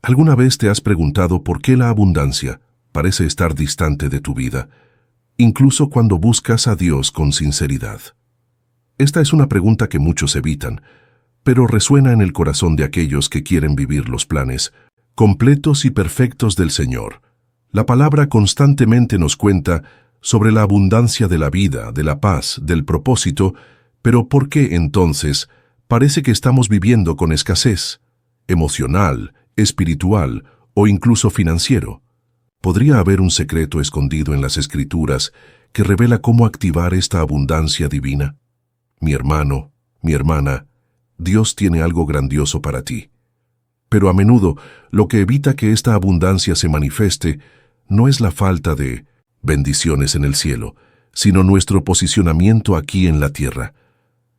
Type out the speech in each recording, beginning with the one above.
¿Alguna vez te has preguntado por qué la abundancia parece estar distante de tu vida, incluso cuando buscas a Dios con sinceridad? Esta es una pregunta que muchos evitan, pero resuena en el corazón de aquellos que quieren vivir los planes completos y perfectos del Señor. La palabra constantemente nos cuenta sobre la abundancia de la vida, de la paz, del propósito, pero ¿por qué entonces parece que estamos viviendo con escasez emocional, espiritual o incluso financiero? ¿Podría haber un secreto escondido en las Escrituras que revela cómo activar esta abundancia divina? Mi hermano, mi hermana, Dios tiene algo grandioso para ti. Pero a menudo, lo que evita que esta abundancia se manifieste no es la falta de bendiciones en el cielo, sino nuestro posicionamiento aquí en la tierra.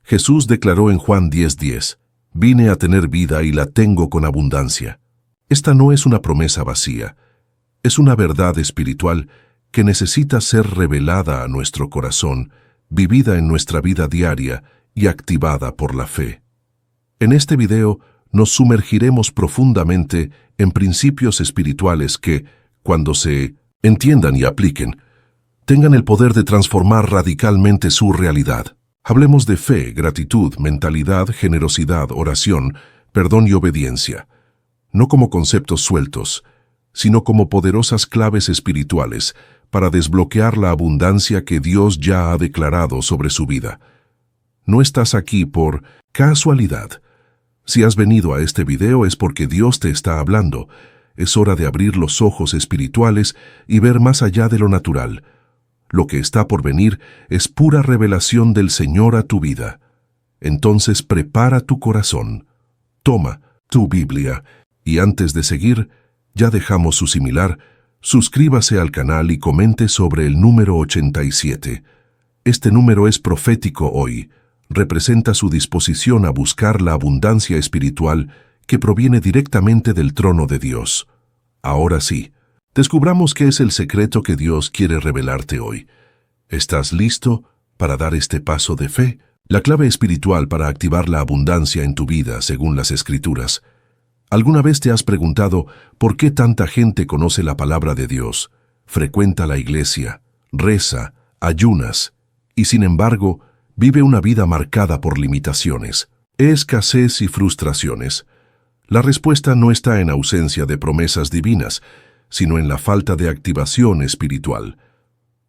Jesús declaró en Juan 10:10, «Vine a tener vida y la tengo con abundancia». Esta no es una promesa vacía, es una verdad espiritual que necesita ser revelada a nuestro corazón, vivida en nuestra vida diaria y activada por la fe. En este video nos sumergiremos profundamente en principios espirituales que, cuando se entiendan y apliquen, tengan el poder de transformar radicalmente su realidad. Hablemos de fe, gratitud, mentalidad, generosidad, oración, perdón y obediencia, no como conceptos sueltos, sino como poderosas claves espirituales para desbloquear la abundancia que Dios ya ha declarado sobre su vida. No estás aquí por casualidad. Si has venido a este video es porque Dios te está hablando. Es hora de abrir los ojos espirituales y ver más allá de lo natural. Lo que está por venir es pura revelación del Señor a tu vida. Entonces prepara tu corazón, toma tu Biblia y antes de seguir, ya dejamos su similar, suscríbase al canal y comente sobre el número 87. Este número es profético hoy. Representa su disposición a buscar la abundancia espiritual que proviene directamente del trono de Dios. Ahora sí, descubramos qué es el secreto que Dios quiere revelarte hoy. ¿Estás listo para dar este paso de fe? La clave espiritual para activar la abundancia en tu vida, según las Escrituras. ¿Alguna vez te has preguntado por qué tanta gente conoce la palabra de Dios, frecuenta la iglesia, reza, ayunas, y sin embargo, vive una vida marcada por limitaciones, escasez y frustraciones? La respuesta no está en ausencia de promesas divinas, sino en la falta de activación espiritual.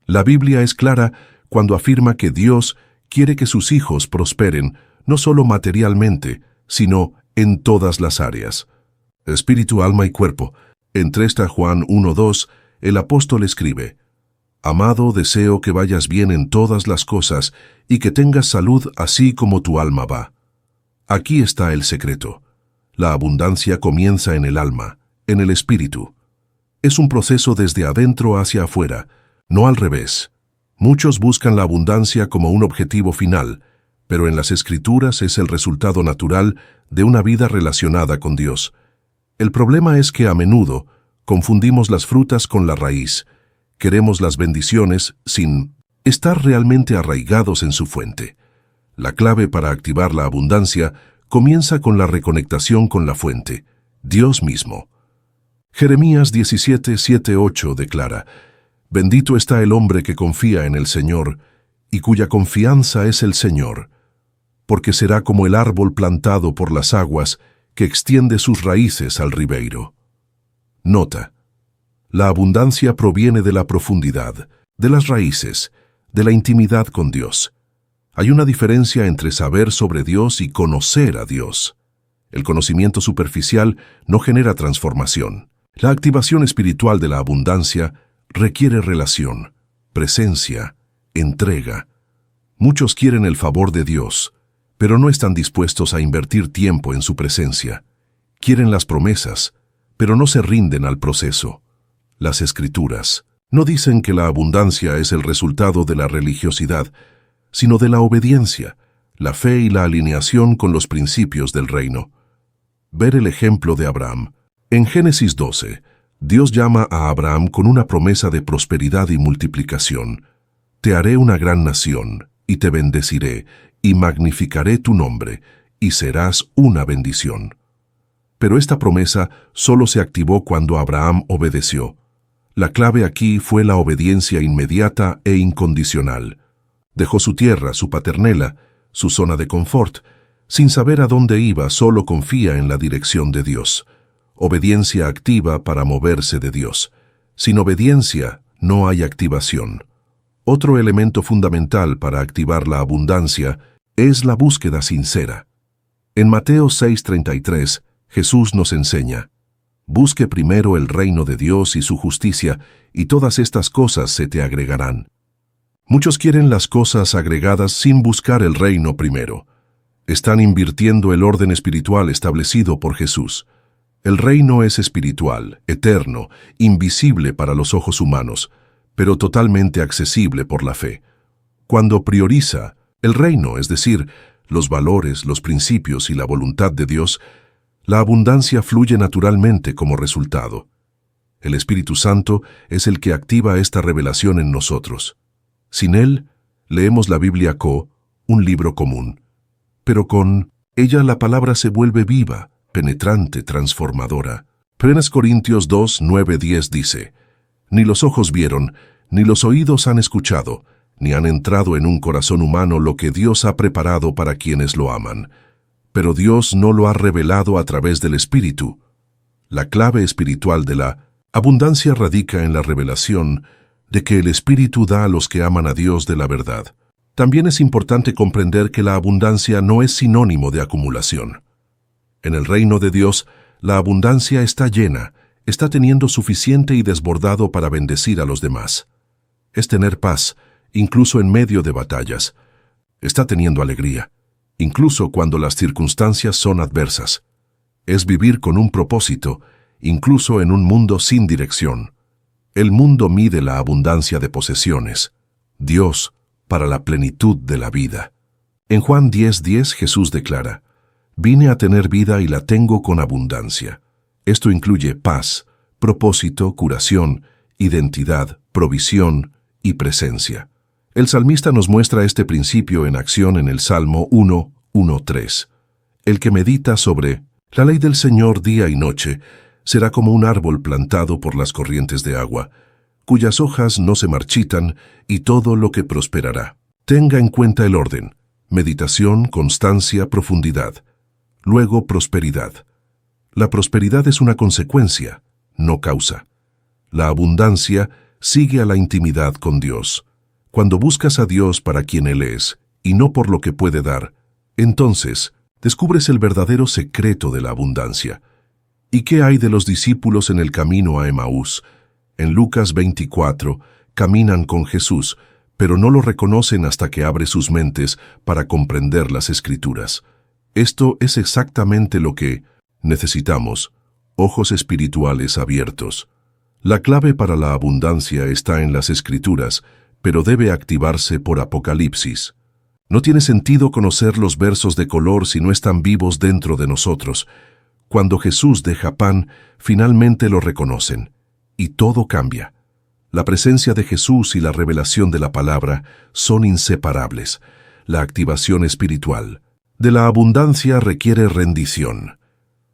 La Biblia es clara cuando afirma que Dios quiere que sus hijos prosperen no solo materialmente, sino en todas las áreas. Espíritu, alma y cuerpo. En 3 Juan 1:2, el apóstol escribe, «Amado, deseo que vayas bien en todas las cosas y que tengas salud así como tu alma va». Aquí está el secreto. La abundancia comienza en el alma, en el espíritu. Es un proceso desde adentro hacia afuera, no al revés. Muchos buscan la abundancia como un objetivo final, pero en las Escrituras es el resultado natural de una vida relacionada con Dios. El problema es que a menudo confundimos las frutas con la raíz. Queremos las bendiciones sin estar realmente arraigados en su fuente. La clave para activar la abundancia comienza con la reconectación con la fuente, Dios mismo. Jeremías 17:7-8 declara, «Bendito está el hombre que confía en el Señor y cuya confianza es el Señor, porque será como el árbol plantado por las aguas que extiende sus raíces al ribeiro». Nota, la abundancia proviene de la profundidad, de las raíces, de la intimidad con Dios. Hay una diferencia entre saber sobre Dios y conocer a Dios. El conocimiento superficial no genera transformación. La activación espiritual de la abundancia requiere relación, presencia, entrega. Muchos quieren el favor de Dios, pero no están dispuestos a invertir tiempo en su presencia. Quieren las promesas, pero no se rinden al proceso. Las Escrituras no dicen que la abundancia es el resultado de la religiosidad, sino de la obediencia, la fe y la alineación con los principios del reino. Ver el ejemplo de Abraham. En Génesis 12, Dios llama a Abraham con una promesa de prosperidad y multiplicación. «Te haré una gran nación, y te bendeciré, y magnificaré tu nombre, y serás una bendición». Pero esta promesa solo se activó cuando Abraham obedeció. La clave aquí fue la obediencia inmediata e incondicional. Dejó su tierra, su paternela, su zona de confort. Sin saber a dónde iba, solo confía en la dirección de Dios. Obediencia activa para moverse de Dios. Sin obediencia, no hay activación. Otro elemento fundamental para activar la abundancia es la búsqueda sincera. En Mateo 6:33, Jesús nos enseña: busque primero el reino de Dios y su justicia, y todas estas cosas se te agregarán. Muchos quieren las cosas agregadas sin buscar el reino primero. Están invirtiendo el orden espiritual establecido por Jesús. El reino es espiritual, eterno, invisible para los ojos humanos, pero totalmente accesible por la fe. Cuando prioriza el reino, es decir, los valores, los principios y la voluntad de Dios, la abundancia fluye naturalmente como resultado. El Espíritu Santo es el que activa esta revelación en nosotros. Sin Él, leemos la Biblia como un libro común. Pero con ella la palabra se vuelve viva, penetrante, transformadora. 1 Corintios 2, 9, 10 dice: ni los ojos vieron, ni los oídos han escuchado, ni han entrado en un corazón humano lo que Dios ha preparado para quienes lo aman. Pero Dios no lo ha revelado a través del Espíritu. La clave espiritual de la abundancia radica en la revelación de que el Espíritu da a los que aman a Dios de la verdad. También es importante comprender que la abundancia no es sinónimo de acumulación. En el reino de Dios, la abundancia está llena, está teniendo suficiente y desbordado para bendecir a los demás. Es tener paz, incluso en medio de batallas. Está teniendo alegría, incluso cuando las circunstancias son adversas. Es vivir con un propósito, incluso en un mundo sin dirección. El mundo mide la abundancia de posesiones. Dios, para la plenitud de la vida. En Juan 10:10 Jesús declara: vine a tener vida y la tengo con abundancia. Esto incluye paz, propósito, curación, identidad, provisión y presencia. El salmista nos muestra este principio en acción en el Salmo 1:1-3. El que medita sobre la ley del Señor día y noche será como un árbol plantado por las corrientes de agua, cuyas hojas no se marchitan y todo lo que prosperará. Tenga en cuenta el orden: meditación, constancia, profundidad. Luego, prosperidad. La prosperidad es una consecuencia, no causa. La abundancia sigue a la intimidad con Dios. Cuando buscas a Dios para quien Él es, y no por lo que puede dar, entonces descubres el verdadero secreto de la abundancia. ¿Y qué hay de los discípulos en el camino a Emaús? En Lucas 24, caminan con Jesús, pero no lo reconocen hasta que abre sus mentes para comprender las Escrituras. Esto es exactamente lo que necesitamos: ojos espirituales abiertos. La clave para la abundancia está en las Escrituras, pero debe activarse por Apocalipsis. No tiene sentido conocer los versos de color si no están vivos dentro de nosotros. Cuando Jesús deja pan, finalmente lo reconocen, y todo cambia. La presencia de Jesús y la revelación de la palabra son inseparables. La activación espiritual de la abundancia requiere rendición.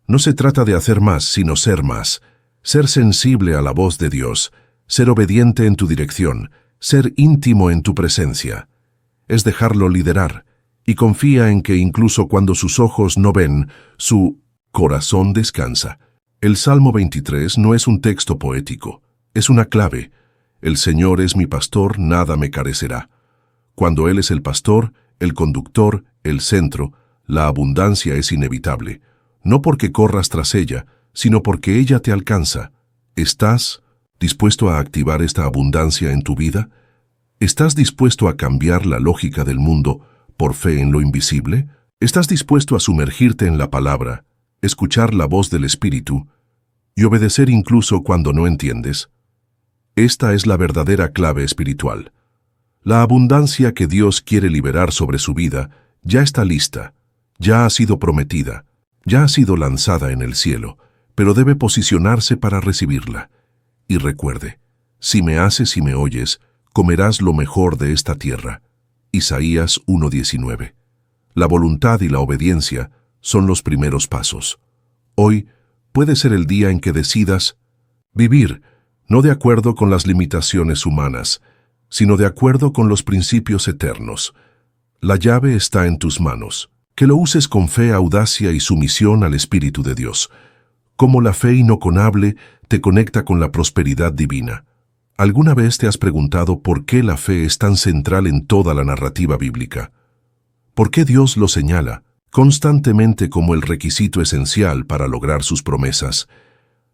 No se trata de hacer más, sino ser más. Ser sensible a la voz de Dios, ser obediente en tu dirección, ser íntimo en tu presencia. Es dejarlo liderar, y confía en que incluso cuando sus ojos no ven, su corazón descansa. El Salmo 23 no es un texto poético, es una clave. El Señor es mi pastor, nada me carecerá. Cuando Él es el pastor, el conductor, el centro, la abundancia es inevitable. No porque corras tras ella, sino porque ella te alcanza. ¿Estás dispuesto a activar esta abundancia en tu vida? ¿Estás dispuesto a cambiar la lógica del mundo por fe en lo invisible? ¿Estás dispuesto a sumergirte en la palabra, escuchar la voz del Espíritu y obedecer incluso cuando no entiendes? Esta es la verdadera clave espiritual. La abundancia que Dios quiere liberar sobre su vida ya está lista, ya ha sido prometida, ya ha sido lanzada en el cielo, pero debe posicionarse para recibirla. Y recuerde: si me haces y me oyes, comerás lo mejor de esta tierra. Isaías 1:19. La voluntad y la obediencia son los primeros pasos. Hoy, puede ser el día en que decidas vivir, no de acuerdo con las limitaciones humanas, sino de acuerdo con los principios eternos. La llave está en tus manos. Que lo uses con fe, audacia y sumisión al Espíritu de Dios. Cómo la fe inoconable te conecta con la prosperidad divina. ¿Alguna vez te has preguntado por qué la fe es tan central en toda la narrativa bíblica? ¿Por qué Dios lo señala constantemente como el requisito esencial para lograr sus promesas?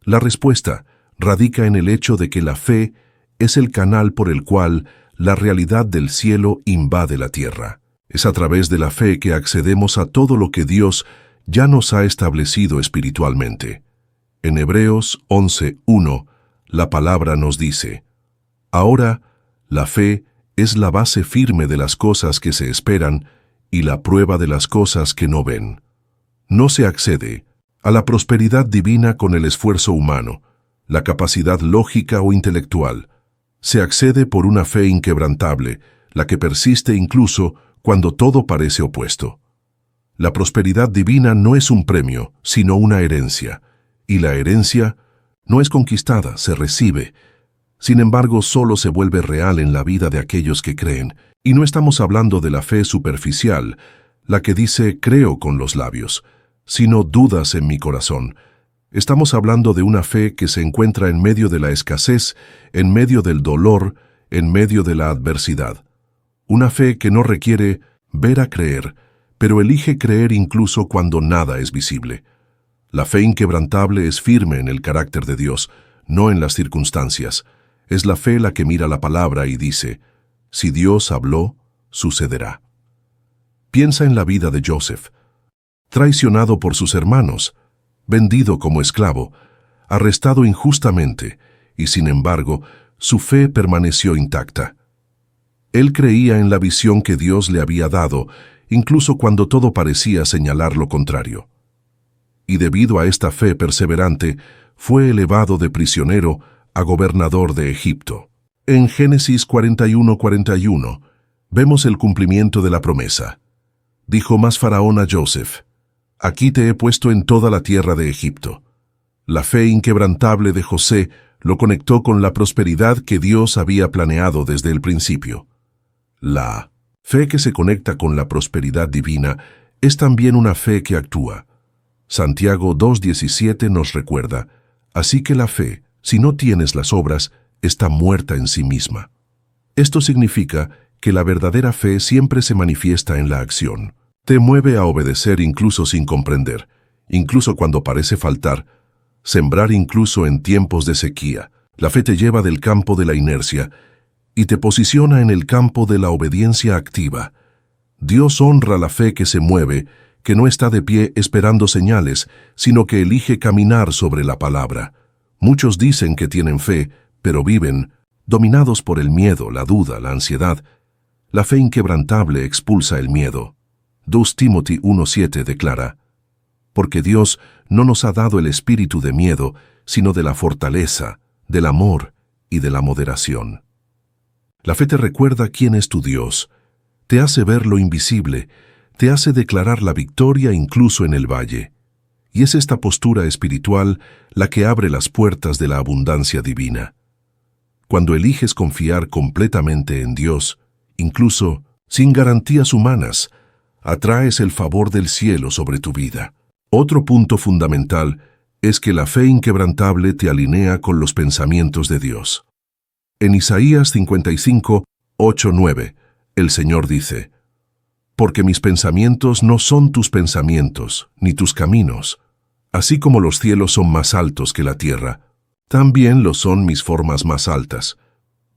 La respuesta radica en el hecho de que la fe es el canal por el cual la realidad del cielo invade la tierra. Es a través de la fe que accedemos a todo lo que Dios ya nos ha establecido espiritualmente. En Hebreos 11:1, la palabra nos dice: Ahora, la fe es la base firme de las cosas que se esperan y la prueba de las cosas que no ven. No se accede a la prosperidad divina con el esfuerzo humano, la capacidad lógica o intelectual. Se accede por una fe inquebrantable, la que persiste incluso cuando todo parece opuesto. La prosperidad divina no es un premio, sino una herencia, y la herencia no es conquistada, se recibe. Sin embargo, solo se vuelve real en la vida de aquellos que creen, y no estamos hablando de la fe superficial, la que dice creo con los labios, sino dudas en mi corazón. Estamos hablando de una fe que se encuentra en medio de la escasez, en medio del dolor, en medio de la adversidad. Una fe que no requiere ver a creer, pero elige creer incluso cuando nada es visible. La fe inquebrantable es firme en el carácter de Dios, no en las circunstancias. Es la fe la que mira la palabra y dice: si Dios habló, sucederá. Piensa en la vida de Joseph. Traicionado por sus hermanos, vendido como esclavo, arrestado injustamente, y sin embargo, su fe permaneció intacta. Él creía en la visión que Dios le había dado, incluso cuando todo parecía señalar lo contrario. Y debido a esta fe perseverante, fue elevado de prisionero a gobernador de Egipto. En Génesis 41:41, vemos el cumplimiento de la promesa. Dijo más Faraón a Joseph: Aquí te he puesto en toda la tierra de Egipto. La fe inquebrantable de José lo conectó con la prosperidad que Dios había planeado desde el principio. La fe que se conecta con la prosperidad divina es también una fe que actúa. Santiago 2:17 nos recuerda: así que la fe, si no tienes las obras, está muerta en sí misma. Esto significa que la verdadera fe siempre se manifiesta en la acción. Te mueve a obedecer incluso sin comprender, incluso cuando parece faltar, sembrar incluso en tiempos de sequía. La fe te lleva del campo de la inercia y te posiciona en el campo de la obediencia activa. Dios honra la fe que se mueve, que no está de pie esperando señales, sino que elige caminar sobre la palabra. Muchos dicen que tienen fe, pero viven dominados por el miedo, la duda, la ansiedad. La fe inquebrantable expulsa el miedo. 2 Timothy 1:7 declara: porque Dios no nos ha dado el espíritu de miedo, sino de la fortaleza, del amor y de la moderación. La fe te recuerda quién es tu Dios, te hace ver lo invisible, te hace declarar la victoria incluso en el valle. Y es esta postura espiritual la que abre las puertas de la abundancia divina. Cuando eliges confiar completamente en Dios, incluso sin garantías humanas, atraes el favor del cielo sobre tu vida. Otro punto fundamental es que la fe inquebrantable te alinea con los pensamientos de Dios. En Isaías 55:8-9, el Señor dice: porque mis pensamientos no son tus pensamientos, ni tus caminos. Así como los cielos son más altos que la tierra, también lo son mis formas más altas.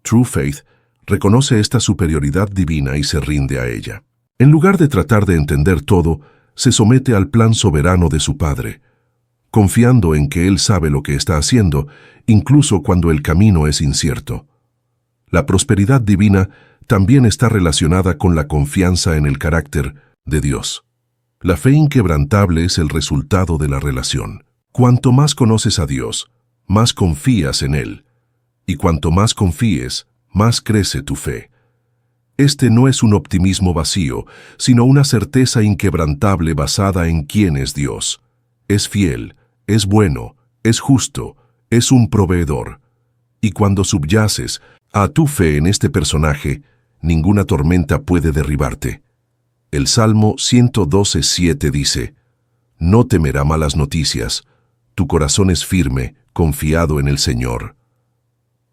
True Faith reconoce esta superioridad divina y se rinde a ella. En lugar de tratar de entender todo, se somete al plan soberano de su Padre, confiando en que Él sabe lo que está haciendo, incluso cuando el camino es incierto. La prosperidad divina también está relacionada con la confianza en el carácter de Dios. La fe inquebrantable es el resultado de la relación. Cuanto más conoces a Dios, más confías en Él. Y cuanto más confíes, más crece tu fe. Este no es un optimismo vacío, sino una certeza inquebrantable basada en quién es Dios. Es fiel, es bueno, es justo, es un proveedor. Y cuando subyaces a tu fe en este personaje, ninguna tormenta puede derribarte. El Salmo 112:7 dice: No temerá malas noticias, tu corazón es firme, confiado en el Señor.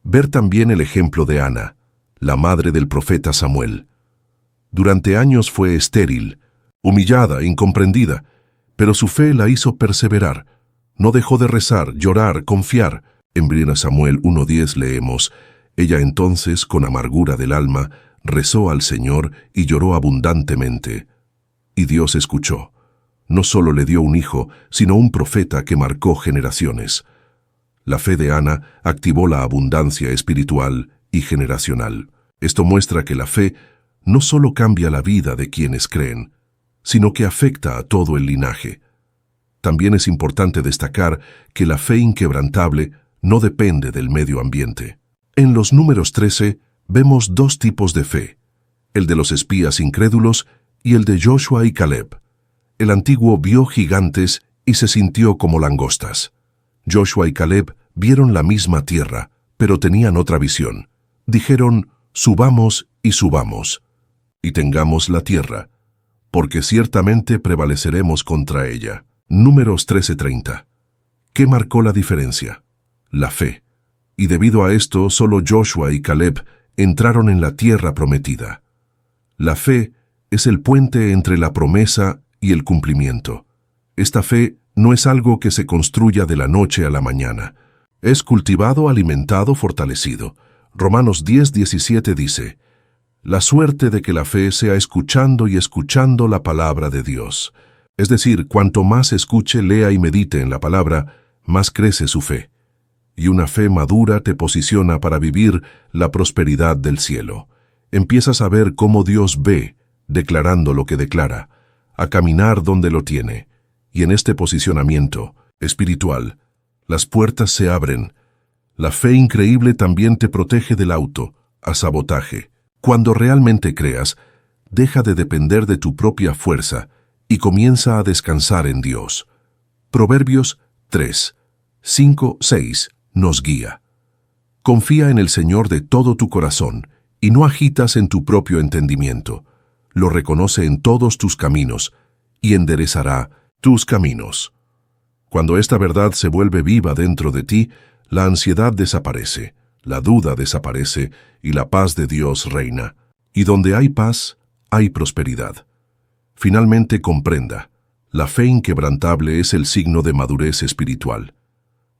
Ver también el ejemplo de Ana, la madre del profeta Samuel. Durante años fue estéril, humillada, incomprendida, pero su fe la hizo perseverar. No dejó de rezar, llorar, confiar. En 1 Samuel 1:10 leemos: Ella entonces, con amargura del alma, rezó al Señor y lloró abundantemente. Y Dios escuchó. No solo le dio un hijo, sino un profeta que marcó generaciones. La fe de Ana activó la abundancia espiritual y generacional. Esto muestra que la fe no solo cambia la vida de quienes creen, sino que afecta a todo el linaje. También es importante destacar que la fe inquebrantable no depende del medio ambiente. En los Números 13 vemos dos tipos de fe, el de los espías incrédulos y el de Joshua y Caleb. El antiguo vio gigantes y se sintió como langostas. Joshua y Caleb vieron la misma tierra, pero tenían otra visión. Dijeron: subamos y subamos, y tengamos la tierra, porque ciertamente prevaleceremos contra ella. Números 13:30. ¿Qué marcó la diferencia? La fe. Y debido a esto, solo Joshua y Caleb entraron en la tierra prometida. La fe es el puente entre la promesa y el cumplimiento. Esta fe no es algo que se construya de la noche a la mañana. Es cultivado, alimentado, fortalecido. Romanos 10:17 dice: La suerte de que la fe sea escuchando y escuchando la palabra de Dios. Es decir, cuanto más escuche, lea y medite en la palabra, más crece su fe. Y una fe madura te posiciona para vivir la prosperidad del cielo. Empiezas a ver cómo Dios ve, declarando lo que declara, a caminar donde lo tiene. Y en este posicionamiento espiritual, las puertas se abren. La fe increíble también te protege del sabotaje. Cuando realmente creas, deja de depender de tu propia fuerza y comienza a descansar en Dios. Proverbios 3:5-6 nos guía. Confía en el Señor de todo tu corazón y no agitas en tu propio entendimiento. Lo reconoce en todos tus caminos y enderezará tus caminos. Cuando esta verdad se vuelve viva dentro de ti, la ansiedad desaparece, la duda desaparece y la paz de Dios reina. Y donde hay paz, hay prosperidad. Finalmente comprenda, la fe inquebrantable es el signo de madurez espiritual.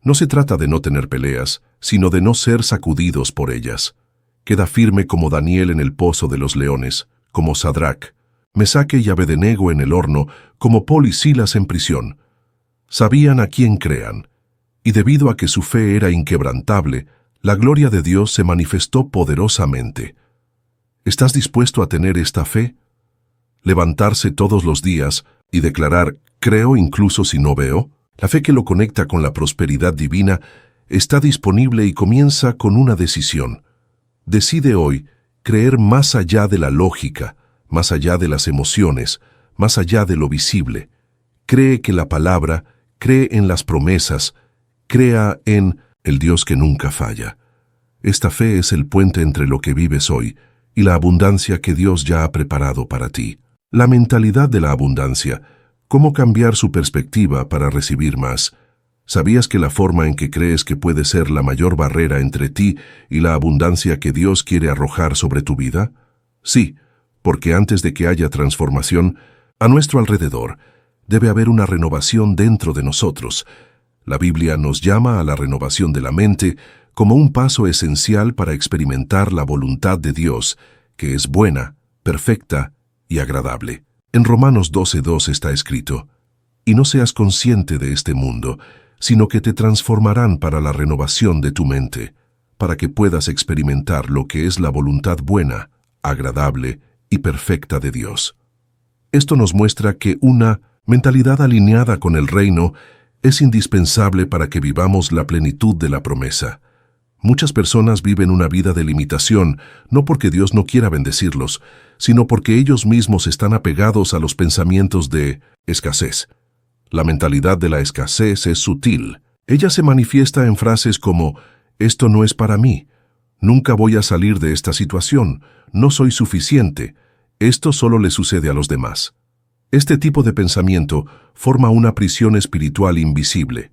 No se trata de no tener peleas, sino de no ser sacudidos por ellas. Queda firme como Daniel en el pozo de los leones, como Sadrach, Mesaque y Abednego en el horno, como Paul y Silas en prisión. Sabían a quién crean, y debido a que su fe era inquebrantable, la gloria de Dios se manifestó poderosamente. ¿Estás dispuesto a tener esta fe? Levantarse todos los días y declarar: creo incluso si no veo. La fe que lo conecta con la prosperidad divina está disponible y comienza con una decisión. Decide hoy creer más allá de la lógica, más allá de las emociones, más allá de lo visible. Cree que la palabra, cree en las promesas, crea en el Dios que nunca falla. Esta fe es el puente entre lo que vives hoy y la abundancia que Dios ya ha preparado para ti. La mentalidad de la abundancia. ¿Cómo cambiar su perspectiva para recibir más? ¿Sabías que la forma en que crees que puede ser la mayor barrera entre ti y la abundancia que Dios quiere arrojar sobre tu vida? Sí, porque antes de que haya transformación, a nuestro alrededor, debe haber una renovación dentro de nosotros. La Biblia nos llama a la renovación de la mente como un paso esencial para experimentar la voluntad de Dios, que es buena, perfecta y agradable. En Romanos 12:2 está escrito: y no seas consciente de este mundo, sino que te transformarán para la renovación de tu mente, para que puedas experimentar lo que es la voluntad buena, agradable y perfecta de Dios. Esto nos muestra que una mentalidad alineada con el reino es indispensable para que vivamos la plenitud de la promesa. Muchas personas viven una vida de limitación, no porque Dios no quiera bendecirlos, sino porque ellos mismos están apegados a los pensamientos de escasez. La mentalidad de la escasez es sutil. Ella se manifiesta en frases como, «Esto no es para mí», «Nunca voy a salir de esta situación», «No soy suficiente», «Esto solo le sucede a los demás». Este tipo de pensamiento forma una prisión espiritual invisible.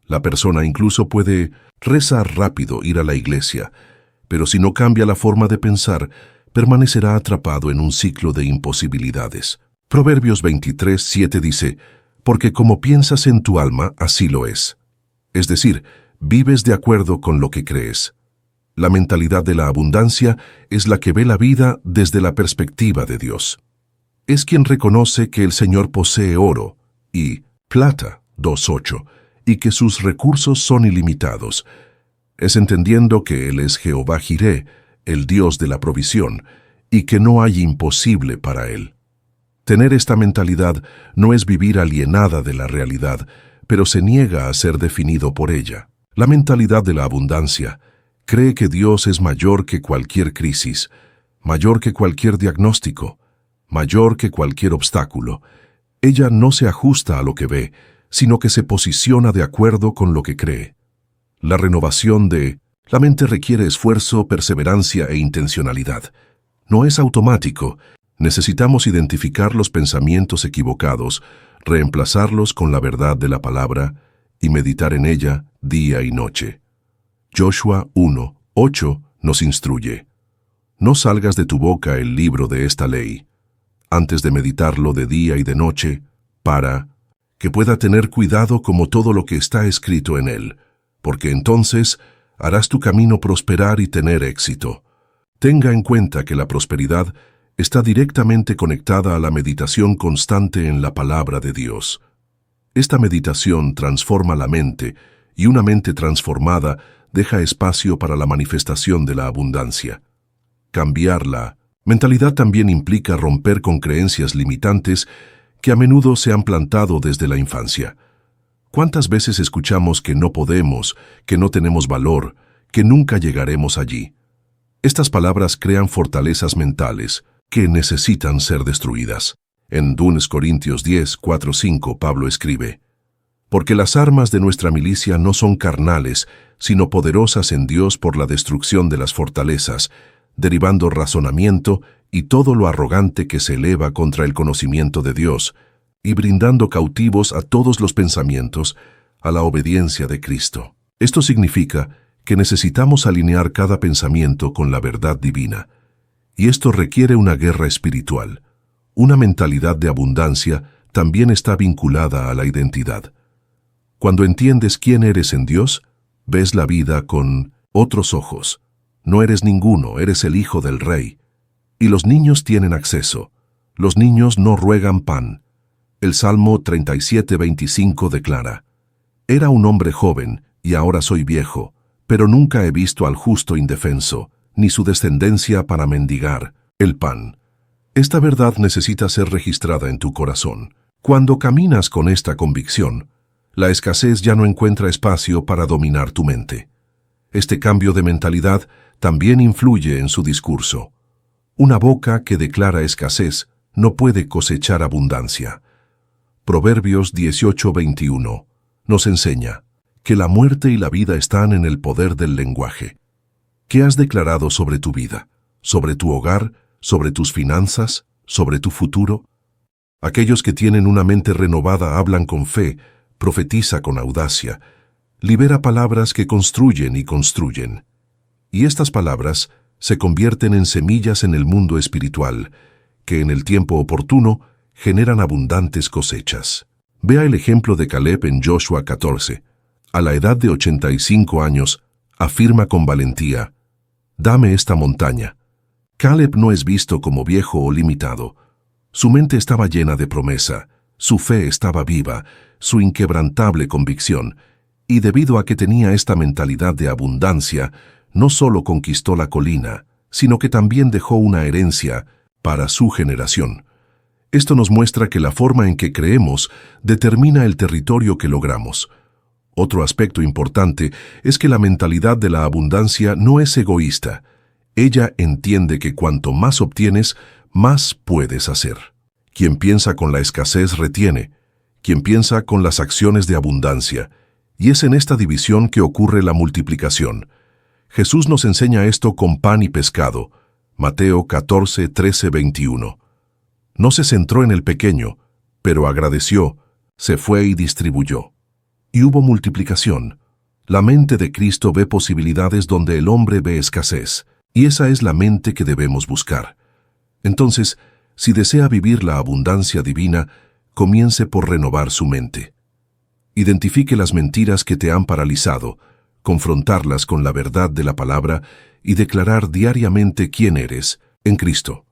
La persona incluso puede rezar rápido, ir a la iglesia, pero si no cambia la forma de pensar, permanecerá atrapado en un ciclo de imposibilidades. Proverbios 23:7 dice, «Porque como piensas en tu alma, así lo es». Es decir, vives de acuerdo con lo que crees. La mentalidad de la abundancia es la que ve la vida desde la perspectiva de Dios. Es quien reconoce que el Señor posee oro y plata, 2:8, y que sus recursos son ilimitados. Es entendiendo que Él es Jehová Jireh, el Dios de la provisión, y que no hay imposible para Él. Tener esta mentalidad no es vivir alienada de la realidad, pero se niega a ser definido por ella. La mentalidad de la abundancia cree que Dios es mayor que cualquier crisis, mayor que cualquier diagnóstico, mayor que cualquier obstáculo. Ella no se ajusta a lo que ve, sino que se posiciona de acuerdo con lo que cree. La renovación de la mente requiere esfuerzo, perseverancia e intencionalidad. No es automático. Necesitamos identificar los pensamientos equivocados, reemplazarlos con la verdad de la palabra y meditar en ella día y noche. Joshua 1:8 nos instruye: «No salgas de tu boca el libro de esta ley, antes de meditarlo de día y de noche, para que pueda tener cuidado como todo lo que está escrito en él, porque entonces harás tu camino prosperar y tener éxito». Tenga en cuenta que la prosperidad está directamente conectada a la meditación constante en la palabra de Dios. Esta meditación transforma la mente, y una mente transformada deja espacio para la manifestación de la abundancia. Cambiar la mentalidad también implica romper con creencias limitantes que a menudo se han plantado desde la infancia. ¿Cuántas veces escuchamos que no podemos, que no tenemos valor, que nunca llegaremos allí? Estas palabras crean fortalezas mentales que necesitan ser destruidas. En 2 Corintios 10:4-5 Pablo escribe: «Porque las armas de nuestra milicia no son carnales, sino poderosas en Dios por la destrucción de las fortalezas, derribando razonamiento y todo lo arrogante que se eleva contra el conocimiento de Dios, y brindando cautivos a todos los pensamientos a la obediencia de Cristo». Esto significa que necesitamos alinear cada pensamiento con la verdad divina, y esto requiere una guerra espiritual. Una mentalidad de abundancia también está vinculada a la identidad. Cuando entiendes quién eres en Dios, ves la vida con otros ojos. No eres ninguno, eres el hijo del rey. Y los niños tienen acceso. Los niños no ruegan pan. El Salmo 37:25 declara: «Era un hombre joven, y ahora soy viejo, pero nunca he visto al justo indefenso, ni su descendencia para mendigar el pan». Esta verdad necesita ser registrada en tu corazón. Cuando caminas con esta convicción, la escasez ya no encuentra espacio para dominar tu mente. Este cambio de mentalidad también influye en su discurso. Una boca que declara escasez no puede cosechar abundancia. Proverbios 18:21 nos enseña que la muerte y la vida están en el poder del lenguaje. ¿Qué has declarado sobre tu vida, sobre tu hogar, sobre tus finanzas, sobre tu futuro? Aquellos que tienen una mente renovada hablan con fe, profetiza con audacia, libera palabras que construyen y construyen. Y estas palabras se convierten en semillas en el mundo espiritual, que en el tiempo oportuno generan abundantes cosechas. Vea el ejemplo de Caleb en Joshua 14. A la edad de 85 años, afirma con valentía: «Dame esta montaña». Caleb no es visto como viejo o limitado. Su mente estaba llena de promesa, su fe estaba viva, su inquebrantable convicción, y debido a que tenía esta mentalidad de abundancia, no solo conquistó la colina, sino que también dejó una herencia para su generación. Esto nos muestra que la forma en que creemos determina el territorio que logramos. Otro aspecto importante es que la mentalidad de la abundancia no es egoísta. Ella entiende que cuanto más obtienes, más puedes hacer. Quien piensa con la escasez retiene. quien piensa con las acciones de abundancia, y es en esta división que ocurre la multiplicación. Jesús nos enseña esto con pan y pescado. Mateo 14, 13, 21. No se centró en el pequeño, pero agradeció, se fue y distribuyó. Y hubo multiplicación. La mente de Cristo ve posibilidades donde el hombre ve escasez, y esa es la mente que debemos buscar. Entonces, si desea vivir la abundancia divina, comience por renovar su mente. Identifique las mentiras que te han paralizado, confrontarlas con la verdad de la palabra y declarar diariamente quién eres en Cristo.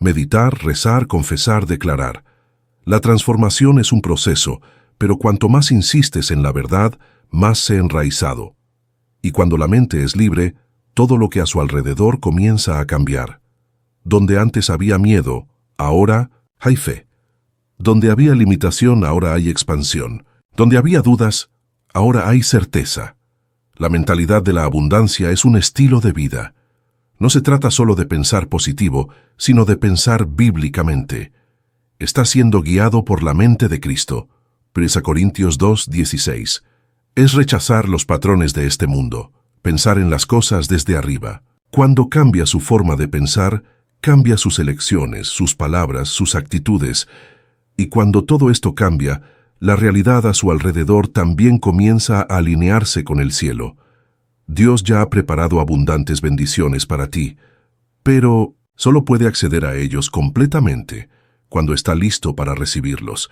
Meditar, rezar, confesar, declarar. La transformación es un proceso, pero cuanto más insistes en la verdad, más se ha enraizado. Y cuando la mente es libre, todo lo que a su alrededor comienza a cambiar. Donde antes había miedo, ahora hay fe. Donde había limitación, ahora hay expansión. Donde había dudas, ahora hay certeza. La mentalidad de la abundancia es un estilo de vida. No se trata solo de pensar positivo, sino de pensar bíblicamente. Está siendo guiado por la mente de Cristo. 1 Corintios 2, 16. Es rechazar los patrones de este mundo, pensar en las cosas desde arriba. Cuando cambia su forma de pensar, cambia sus elecciones, sus palabras, sus actitudes. Y cuando todo esto cambia, la realidad a su alrededor también comienza a alinearse con el cielo. Dios ya ha preparado abundantes bendiciones para ti, pero solo puede acceder a ellos completamente cuando está listo para recibirlos,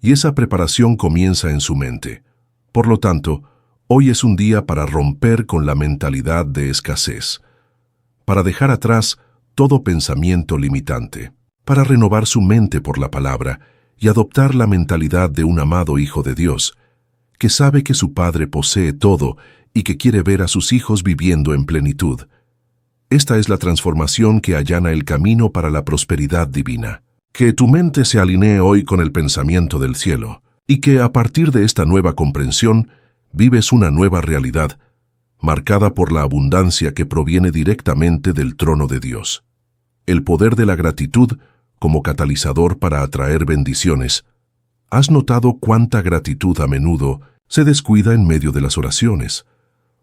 y esa preparación comienza en su mente. Por lo tanto, hoy es un día para romper con la mentalidad de escasez, para dejar atrás todo pensamiento limitante, para renovar su mente por la palabra y adoptar la mentalidad de un amado Hijo de Dios, que sabe que su Padre posee todo y que quiere ver a sus hijos viviendo en plenitud. Esta es la transformación que allana el camino para la prosperidad divina. Que tu mente se alinee hoy con el pensamiento del cielo, y que a partir de esta nueva comprensión vives una nueva realidad, marcada por la abundancia que proviene directamente del trono de Dios. El poder de la gratitud como catalizador para atraer bendiciones. ¿Has notado cuánta gratitud a menudo se descuida en medio de las oraciones?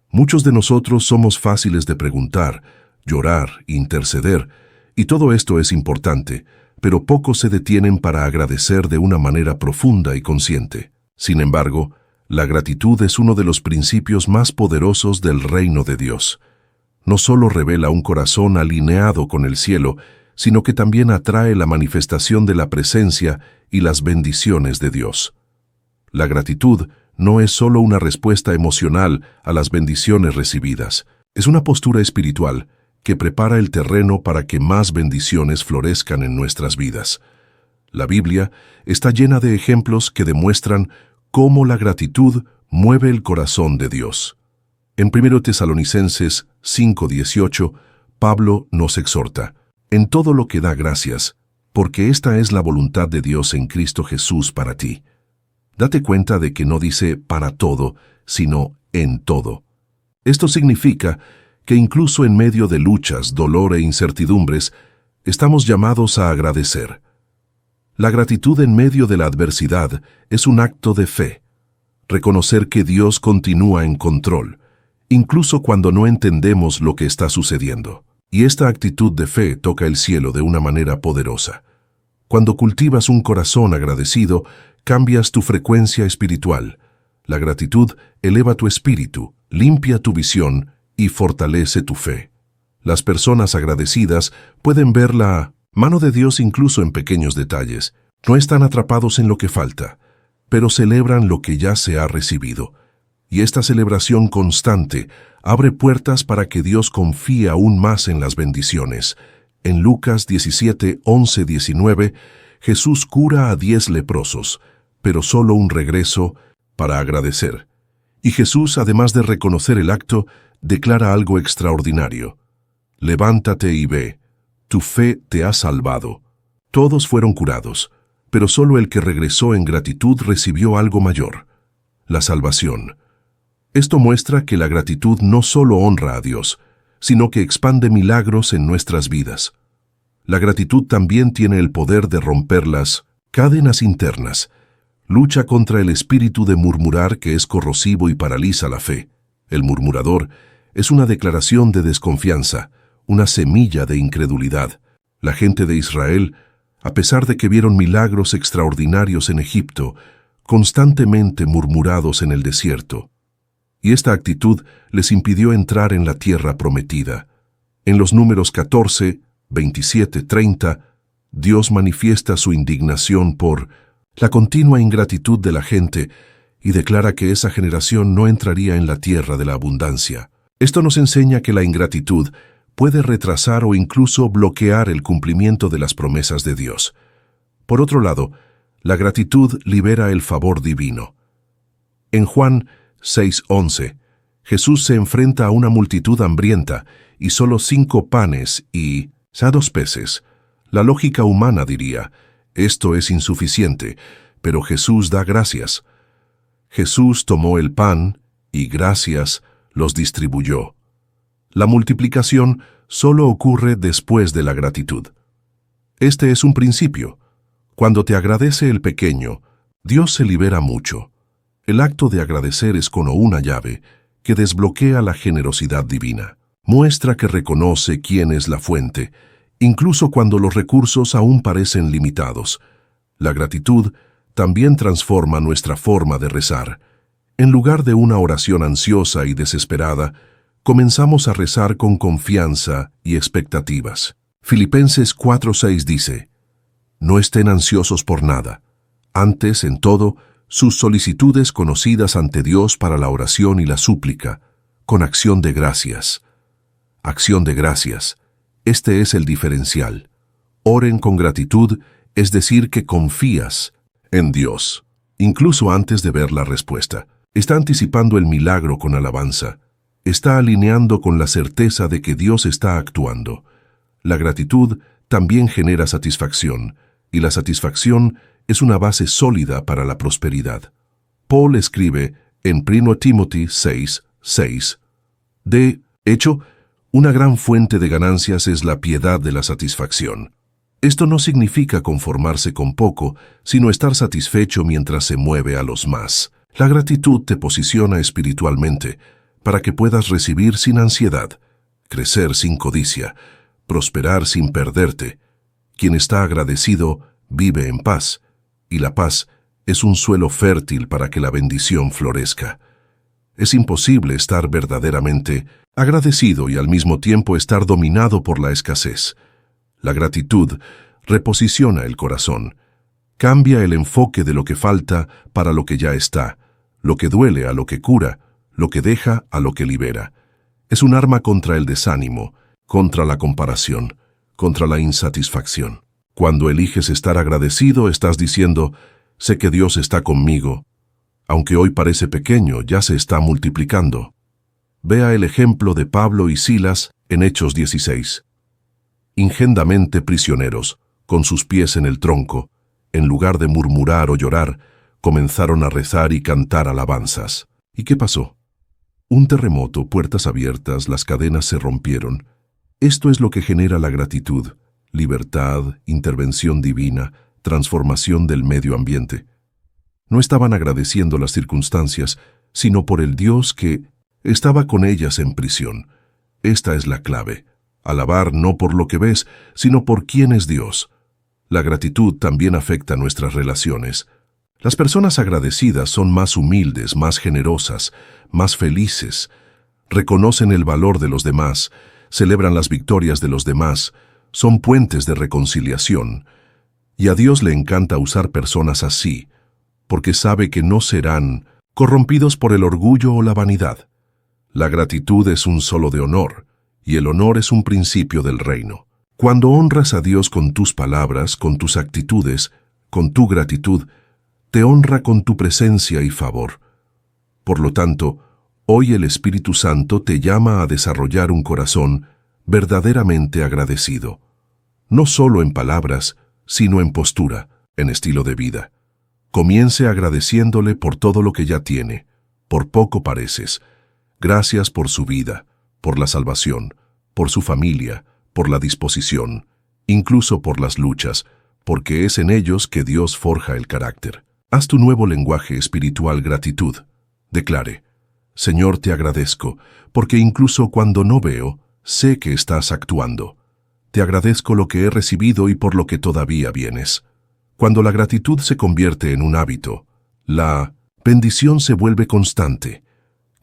Muchos de nosotros somos fáciles de preguntar, llorar, interceder, y todo esto es importante, pero pocos se detienen para agradecer de una manera profunda y consciente. Sin embargo, la gratitud es uno de los principios más poderosos del reino de Dios. No solo revela un corazón alineado con el cielo, sino que también atrae la manifestación de la presencia y las bendiciones de Dios. La gratitud no es solo una respuesta emocional a las bendiciones recibidas, es una postura espiritual que prepara el terreno para que más bendiciones florezcan en nuestras vidas. La Biblia está llena de ejemplos que demuestran cómo la gratitud mueve el corazón de Dios. En 1 Tesalonicenses 5:18, Pablo nos exhorta: en todo lo que da gracias, porque esta es la voluntad de Dios en Cristo Jesús para ti. Date cuenta de que no dice para todo, sino en todo. Esto significa que incluso en medio de luchas, dolor e incertidumbres, estamos llamados a agradecer. La gratitud en medio de la adversidad es un acto de fe. Reconocer que Dios continúa en control, incluso cuando no entendemos lo que está sucediendo. Y esta actitud de fe toca el cielo de una manera poderosa. Cuando cultivas un corazón agradecido, cambias tu frecuencia espiritual. La gratitud eleva tu espíritu, limpia tu visión y fortalece tu fe. Las personas agradecidas pueden ver la mano de Dios incluso en pequeños detalles. No están atrapados en lo que falta, pero celebran lo que ya se ha recibido. Y esta celebración constante abre puertas para que Dios confíe aún más en las bendiciones. En Lucas 17, 11, 19, Jesús cura a 10 leprosos, pero solo un regreso para agradecer. Y Jesús, además de reconocer el acto, declara algo extraordinario: levántate y ve, tu fe te ha salvado. Todos fueron curados, pero solo el que regresó en gratitud recibió algo mayor: la salvación. Esto muestra que la gratitud no solo honra a Dios, sino que expande milagros en nuestras vidas. La gratitud también tiene el poder de romper las cadenas internas. Lucha contra el espíritu de murmurar que es corrosivo y paraliza la fe. El murmurador es una declaración de desconfianza, una semilla de incredulidad. La gente de Israel, a pesar de que vieron milagros extraordinarios en Egipto, constantemente murmurados en el desierto. Y esta actitud les impidió entrar en la tierra prometida. En los números 14, 27, 30, Dios manifiesta su indignación por la continua ingratitud de la gente y declara que esa generación no entraría en la tierra de la abundancia. Esto nos enseña que la ingratitud puede retrasar o incluso bloquear el cumplimiento de las promesas de Dios. Por otro lado, la gratitud libera el favor divino. En Juan 6:11, Jesús se enfrenta a una multitud hambrienta y solo 5 panes y 2 peces. La lógica humana diría, esto es insuficiente, pero Jesús da gracias. Jesús tomó el pan y gracias los distribuyó. La multiplicación solo ocurre después de la gratitud. Este es un principio. Cuando te agradece el pequeño, Dios se libera mucho. El acto de agradecer es como una llave que desbloquea la generosidad divina. Muestra que reconoce quién es la fuente, incluso cuando los recursos aún parecen limitados. La gratitud también transforma nuestra forma de rezar. En lugar de una oración ansiosa y desesperada, comenzamos a rezar con confianza y expectativas. Filipenses 4:6 dice, «No estén ansiosos por nada. Antes, en todo, sus solicitudes conocidas ante Dios para la oración y la súplica, con acción de gracias». Acción de gracias. Este es el diferencial. Oren con gratitud, es decir, que confías en Dios, incluso antes de ver la respuesta. Está anticipando el milagro con alabanza. Está alineando con la certeza de que Dios está actuando. La gratitud también genera satisfacción, y la satisfacción es una base sólida para la prosperidad. Paul escribe en 1 Timothy 6:6, de hecho, una gran fuente de ganancias es la piedad de la satisfacción. Esto no significa conformarse con poco, sino estar satisfecho mientras se mueve a los más. La gratitud te posiciona espiritualmente para que puedas recibir sin ansiedad, crecer sin codicia, prosperar sin perderte. Quien está agradecido vive en paz, y la paz es un suelo fértil para que la bendición florezca. Es imposible estar verdaderamente agradecido y al mismo tiempo estar dominado por la escasez. La gratitud reposiciona el corazón, cambia el enfoque de lo que falta para lo que ya está, lo que duele a lo que cura, lo que deja a lo que libera. Es un arma contra el desánimo, contra la comparación, contra la insatisfacción. Cuando eliges estar agradecido, estás diciendo, sé que Dios está conmigo. Aunque hoy parece pequeño, ya se está multiplicando. Vea el ejemplo de Pablo y Silas en Hechos 16. Ingendamente prisioneros, con sus pies en el tronco, en lugar de murmurar o llorar, comenzaron a rezar y cantar alabanzas. ¿Y qué pasó? Un terremoto, puertas abiertas, las cadenas se rompieron. Esto es lo que genera la gratitud: libertad, intervención divina, transformación del medio ambiente. No estaban agradeciendo las circunstancias, sino por el Dios que estaba con ellas en prisión. Esta es la clave: alabar no por lo que ves, sino por quién es Dios. La gratitud también afecta nuestras relaciones. Las personas agradecidas son más humildes, más generosas, más felices, reconocen el valor de los demás, celebran las victorias de los demás, son puentes de reconciliación. Y a Dios le encanta usar personas así, porque sabe que no serán corrompidos por el orgullo o la vanidad. La gratitud es un solo de honor, y el honor es un principio del reino. Cuando honras a Dios con tus palabras, con tus actitudes, con tu gratitud, te honra con tu presencia y favor. Por lo tanto, hoy el Espíritu Santo te llama a desarrollar un corazón verdaderamente agradecido, no solo en palabras, sino en postura, en estilo de vida. Comience agradeciéndole por todo lo que ya tiene. Por poco pareces. Gracias por su vida, por la salvación, por su familia, por la disposición, incluso por las luchas, porque es en ellos que Dios forja el carácter. Haz tu nuevo lenguaje espiritual gratitud. Declare: Señor, te agradezco, porque incluso cuando no veo, sé que estás actuando. Te agradezco lo que he recibido y por lo que todavía vienes. Cuando la gratitud se convierte en un hábito, la bendición se vuelve constante.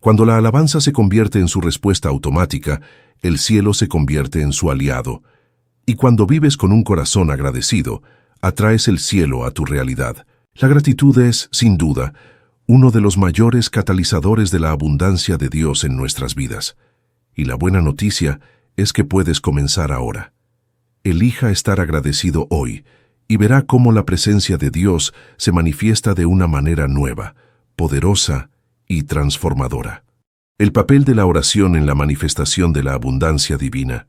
Cuando la alabanza se convierte en su respuesta automática, el cielo se convierte en su aliado. Y cuando vives con un corazón agradecido, atraes el cielo a tu realidad. La gratitud es, sin duda, uno de los mayores catalizadores de la abundancia de Dios en nuestras vidas. Y la buena noticia es que puedes comenzar ahora. Elija estar agradecido hoy y verá cómo la presencia de Dios se manifiesta de una manera nueva, poderosa y transformadora. El papel de la oración en la manifestación de la abundancia divina.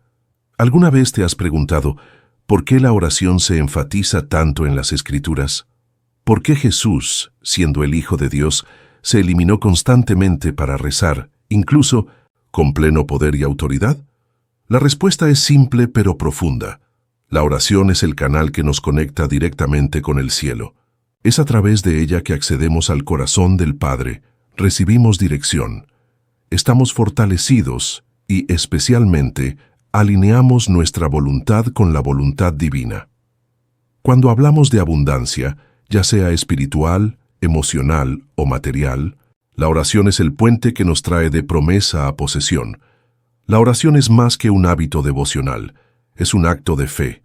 ¿Alguna vez te has preguntado por qué la oración se enfatiza tanto en las Escrituras? ¿Por qué Jesús, siendo el Hijo de Dios, se eliminó constantemente para rezar, incluso con pleno poder y autoridad? La respuesta es simple pero profunda. La oración es el canal que nos conecta directamente con el cielo. Es a través de ella que accedemos al corazón del Padre, recibimos dirección, estamos fortalecidos y, especialmente, alineamos nuestra voluntad con la voluntad divina. Cuando hablamos de abundancia, ya sea espiritual, emocional o material, la oración es el puente que nos trae de promesa a posesión. La oración es más que un hábito devocional, es un acto de fe.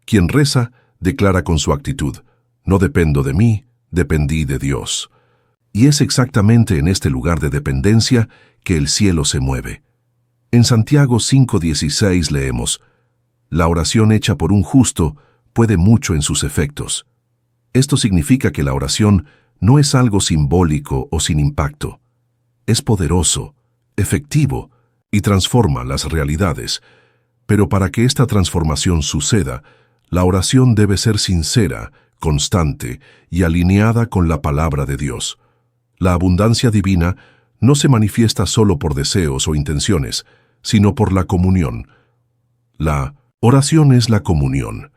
Quien reza, declara con su actitud: no dependo de mí, dependí de Dios. Y es exactamente en este lugar de dependencia que el cielo se mueve. En Santiago 5:16 leemos: la oración hecha por un justo puede mucho en sus efectos. Esto significa que la oración no es algo simbólico o sin impacto. Es poderoso, efectivo y transforma las realidades. Pero para que esta transformación suceda, la oración debe ser sincera, constante y alineada con la palabra de Dios. La abundancia divina no se manifiesta solo por deseos o intenciones, sino por la comunión. La oración es la comunión.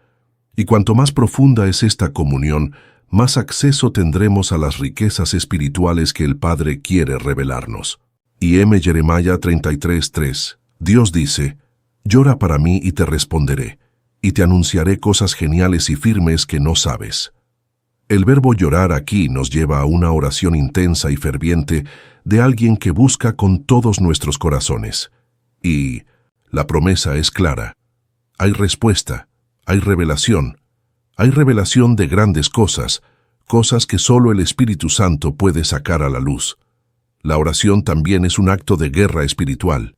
Y cuanto más profunda es esta comunión, más acceso tendremos a las riquezas espirituales que el Padre quiere revelarnos. Y Jeremías 33:3, Dios dice: llora para mí y te responderé, y te anunciaré cosas geniales y firmes que no sabes. El verbo llorar aquí nos lleva a una oración intensa y ferviente de alguien que busca con todos nuestros corazones. Y la promesa es clara. Hay respuesta, hay revelación de grandes cosas, cosas que solo el Espíritu Santo puede sacar a la luz. La oración también es un acto de guerra espiritual.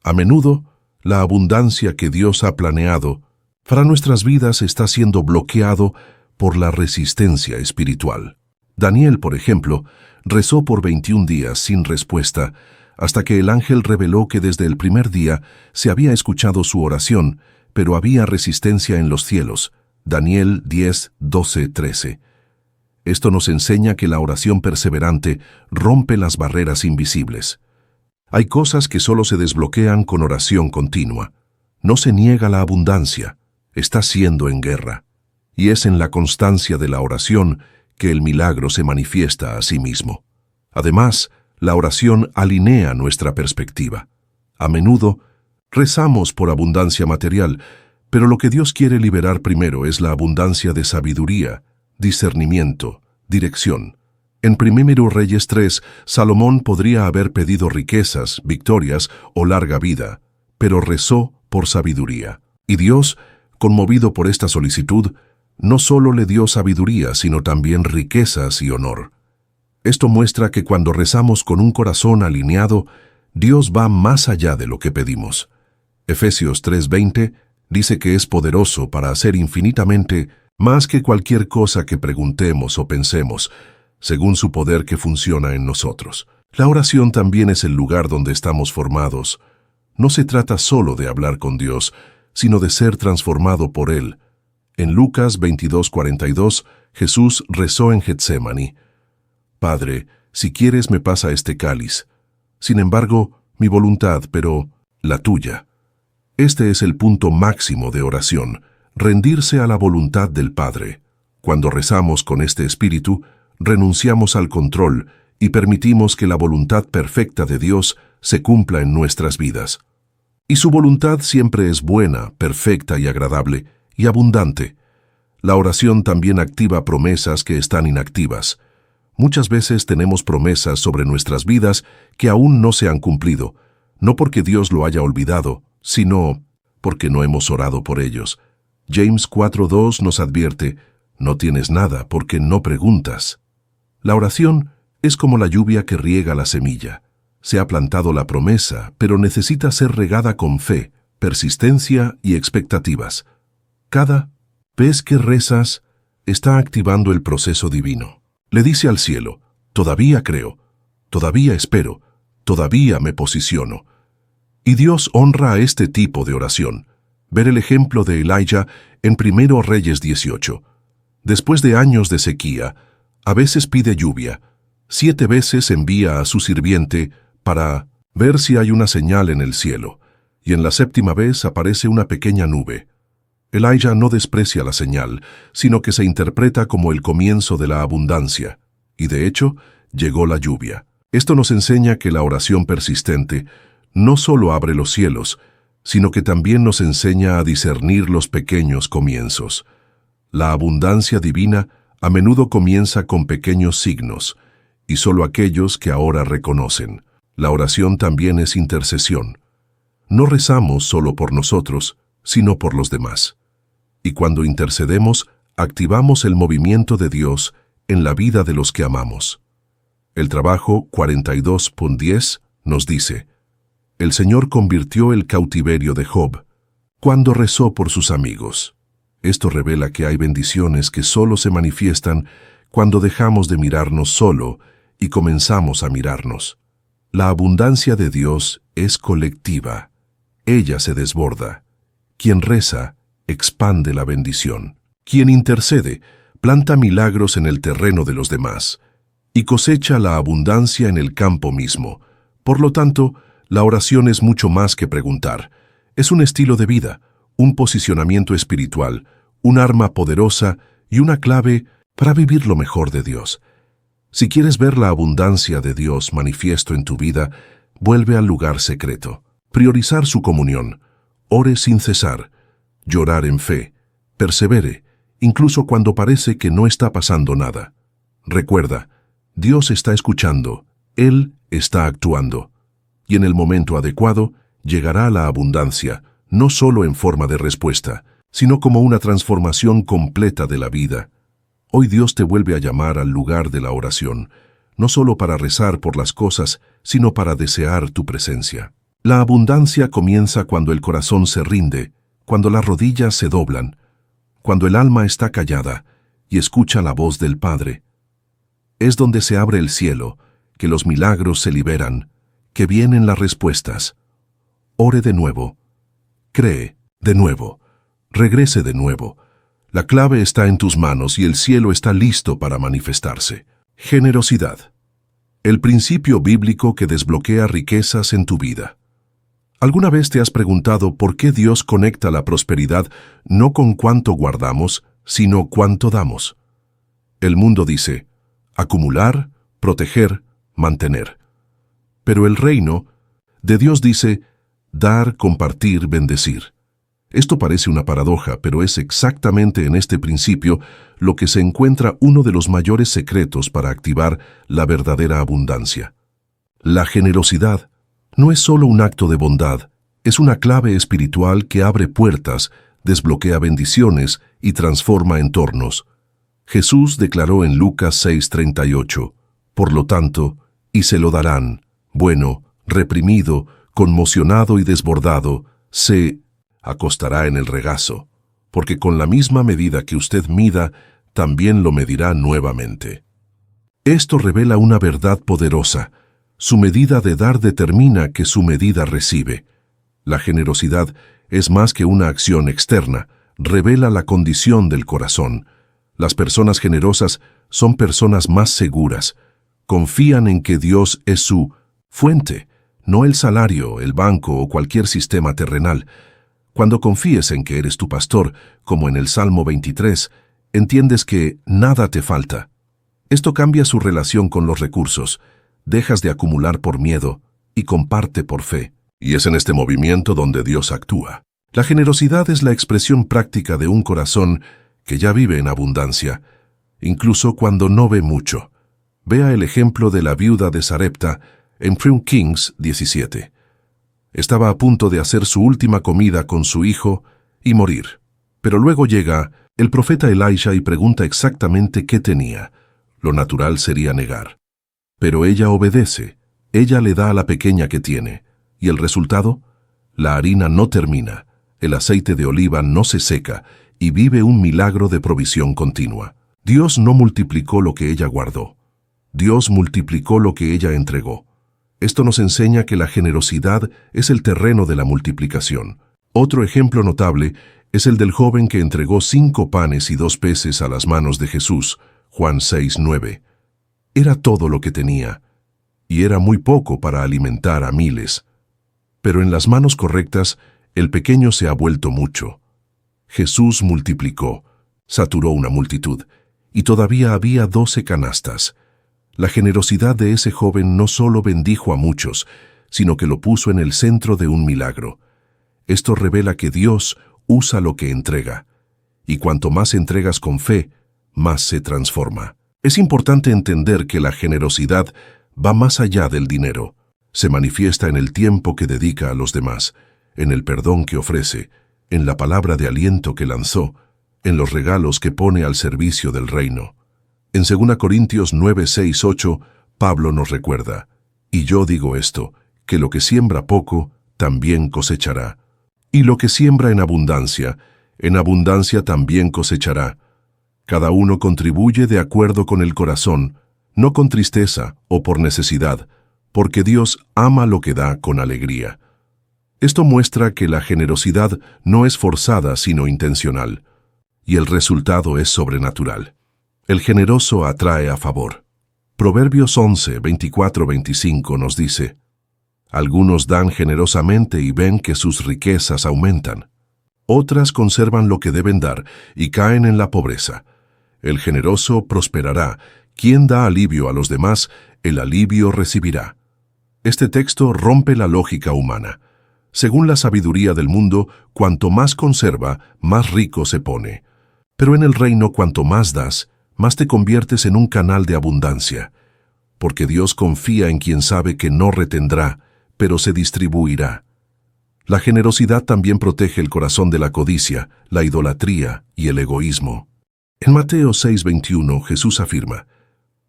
A menudo, la abundancia que Dios ha planeado para nuestras vidas está siendo bloqueado por la resistencia espiritual. Daniel, por ejemplo, rezó por 21 días sin respuesta, hasta que el ángel reveló que desde el primer día se había escuchado su oración, pero había resistencia en los cielos. Daniel 10, 12, 13. Esto nos enseña que la oración perseverante rompe las barreras invisibles. Hay cosas que solo se desbloquean con oración continua. No se niega la abundancia, está siendo en guerra. Y es en la constancia de la oración que el milagro se manifiesta a sí mismo. Además, la oración alinea nuestra perspectiva. A menudo, rezamos por abundancia material, pero lo que Dios quiere liberar primero es la abundancia de sabiduría, discernimiento, dirección. En 1 Reyes 3, Salomón podría haber pedido riquezas, victorias o larga vida, pero rezó por sabiduría. Y Dios, conmovido por esta solicitud, no solo le dio sabiduría, sino también riquezas y honor. Esto muestra que cuando rezamos con un corazón alineado, Dios va más allá de lo que pedimos. Efesios 3:20 dice que es poderoso para hacer infinitamente más que cualquier cosa que preguntemos o pensemos, según su poder que funciona en nosotros. La oración también es el lugar donde estamos formados. No se trata solo de hablar con Dios, sino de ser transformado por Él. En Lucas 22:42, Jesús rezó en Getsemaní: Padre, si quieres me pasa este cáliz. Sin embargo, mi voluntad, pero la tuya. Este es el punto máximo de oración, rendirse a la voluntad del Padre. Cuando rezamos con este espíritu, renunciamos al control y permitimos que la voluntad perfecta de Dios se cumpla en nuestras vidas. Y su voluntad siempre es buena, perfecta y agradable, y abundante. La oración también activa promesas que están inactivas. Muchas veces tenemos promesas sobre nuestras vidas que aún no se han cumplido, no porque Dios lo haya olvidado, sino porque no hemos orado por ellos. James 4:2 nos advierte, no tienes nada porque no preguntas. La oración es como la lluvia que riega la semilla. Se ha plantado la promesa, pero necesita ser regada con fe, persistencia y expectativas. Cada vez que rezas, está activando el proceso divino. Le dice al cielo, todavía creo, todavía espero, todavía me posiciono. Y Dios honra a este tipo de oración. Ver el ejemplo de Elijah en 1 Reyes 18. Después de años de sequía, a veces pide lluvia. 7 veces envía a su sirviente para ver si hay una señal en el cielo, y en la 7ª vez aparece una pequeña nube. Elijah no desprecia la señal, sino que se interpreta como el comienzo de la abundancia, y de hecho, llegó la lluvia. Esto nos enseña que la oración persistente no solo abre los cielos, sino que también nos enseña a discernir los pequeños comienzos. La abundancia divina a menudo comienza con pequeños signos, y solo aquellos que ahora reconocen. La oración también es intercesión. No rezamos solo por nosotros, sino por los demás. Y cuando intercedemos, activamos el movimiento de Dios en la vida de los que amamos. El trabajo 42.10 nos dice, el Señor convirtió el cautiverio de Job cuando rezó por sus amigos. Esto revela que hay bendiciones que solo se manifiestan cuando dejamos de mirarnos solo y comenzamos a mirarnos. La abundancia de Dios es colectiva. Ella se desborda. Quien reza, expande la bendición. Quien intercede, planta milagros en el terreno de los demás y cosecha la abundancia en el campo mismo. Por lo tanto, la oración es mucho más que preguntar. Es un estilo de vida, un posicionamiento espiritual, un arma poderosa y una clave para vivir lo mejor de Dios. Si quieres ver la abundancia de Dios manifiesto en tu vida, vuelve al lugar secreto. Priorizar su comunión. Ore sin cesar. Llorar en fe. Persevere, incluso cuando parece que no está pasando nada. Recuerda, Dios está escuchando. Él está actuando. Y en el momento adecuado, llegará la abundancia, no solo en forma de respuesta, sino como una transformación completa de la vida. Hoy Dios te vuelve a llamar al lugar de la oración, no solo para rezar por las cosas, sino para desear tu presencia. La abundancia comienza cuando el corazón se rinde, cuando las rodillas se doblan, cuando el alma está callada y escucha la voz del Padre. Es donde se abre el cielo, que los milagros se liberan, que vienen las respuestas. Ore de nuevo, cree de nuevo, regrese de nuevo. La clave está en tus manos y el cielo está listo para manifestarse. Generosidad. El principio bíblico que desbloquea riquezas en tu vida. ¿Alguna vez te has preguntado por qué Dios conecta la prosperidad no con cuánto guardamos, sino cuánto damos? El mundo dice, acumular, proteger, mantener. Pero el reino de Dios dice, dar, compartir, bendecir. Esto parece una paradoja, pero es exactamente en este principio lo que se encuentra uno de los mayores secretos para activar la verdadera abundancia. La generosidad no es solo un acto de bondad, es una clave espiritual que abre puertas, desbloquea bendiciones y transforma entornos. Jesús declaró en Lucas 6:38, por lo tanto, y se lo darán, bueno, reprimido, conmocionado y desbordado, se acostará en el regazo, porque con la misma medida que usted mida, también lo medirá nuevamente. Esto revela una verdad poderosa. Su medida de dar determina que su medida recibe. La generosidad es más que una acción externa, revela la condición del corazón. Las personas generosas son personas más seguras. Confían en que Dios es su fuente, no el salario, el banco o cualquier sistema terrenal. Cuando confíes en que eres tu pastor, como en el Salmo 23, entiendes que nada te falta. Esto cambia su relación con los recursos. Dejas de acumular por miedo y comparte por fe. Y es en este movimiento donde Dios actúa. La generosidad es la expresión práctica de un corazón que ya vive en abundancia, incluso cuando no ve mucho. Vea el ejemplo de la viuda de Sarepta en 1 Kings 17. Estaba a punto de hacer su última comida con su hijo y morir. Pero luego llega el profeta Elisha y pregunta exactamente qué tenía. Lo natural sería negar. Pero ella obedece. Ella le da a la pequeña que tiene. ¿Y el resultado? La harina no termina, el aceite de oliva no se seca y vive un milagro de provisión continua. Dios no multiplicó lo que ella guardó. Dios multiplicó lo que ella entregó. Esto nos enseña que la generosidad es el terreno de la multiplicación. Otro ejemplo notable es el del joven que entregó 5 panes y 2 peces a las manos de Jesús, Juan 6:9. Era todo lo que tenía, y era muy poco para alimentar a miles. Pero en las manos correctas, el pequeño se ha vuelto mucho. Jesús multiplicó, saturó una multitud, y todavía había 12 canastas. La generosidad de ese joven no solo bendijo a muchos, sino que lo puso en el centro de un milagro. Esto revela que Dios usa lo que entrega, y cuanto más entregas con fe, más se transforma. Es importante entender que la generosidad va más allá del dinero. Se manifiesta en el tiempo que dedica a los demás, en el perdón que ofrece, en la palabra de aliento que lanzó, en los regalos que pone al servicio del reino. En 2 Corintios 9, 6, 8, Pablo nos recuerda: y yo digo esto, que lo que siembra poco, también cosechará. Y lo que siembra en abundancia también cosechará. Cada uno contribuye de acuerdo con el corazón, no con tristeza o por necesidad, porque Dios ama lo que da con alegría. Esto muestra que la generosidad no es forzada sino intencional, y el resultado es sobrenatural. El generoso atrae a favor. Proverbios 11, 24-25 nos dice: algunos dan generosamente y ven que sus riquezas aumentan. Otras conservan lo que deben dar y caen en la pobreza. El generoso prosperará. Quien da alivio a los demás, el alivio recibirá. Este texto rompe la lógica humana. Según la sabiduría del mundo, cuanto más conserva, más rico se pone. Pero en el reino, cuanto más das, más te conviertes en un canal de abundancia. Porque Dios confía en quien sabe que no retendrá, pero se distribuirá. La generosidad también protege el corazón de la codicia, la idolatría y el egoísmo. En Mateo 6:21, Jesús afirma: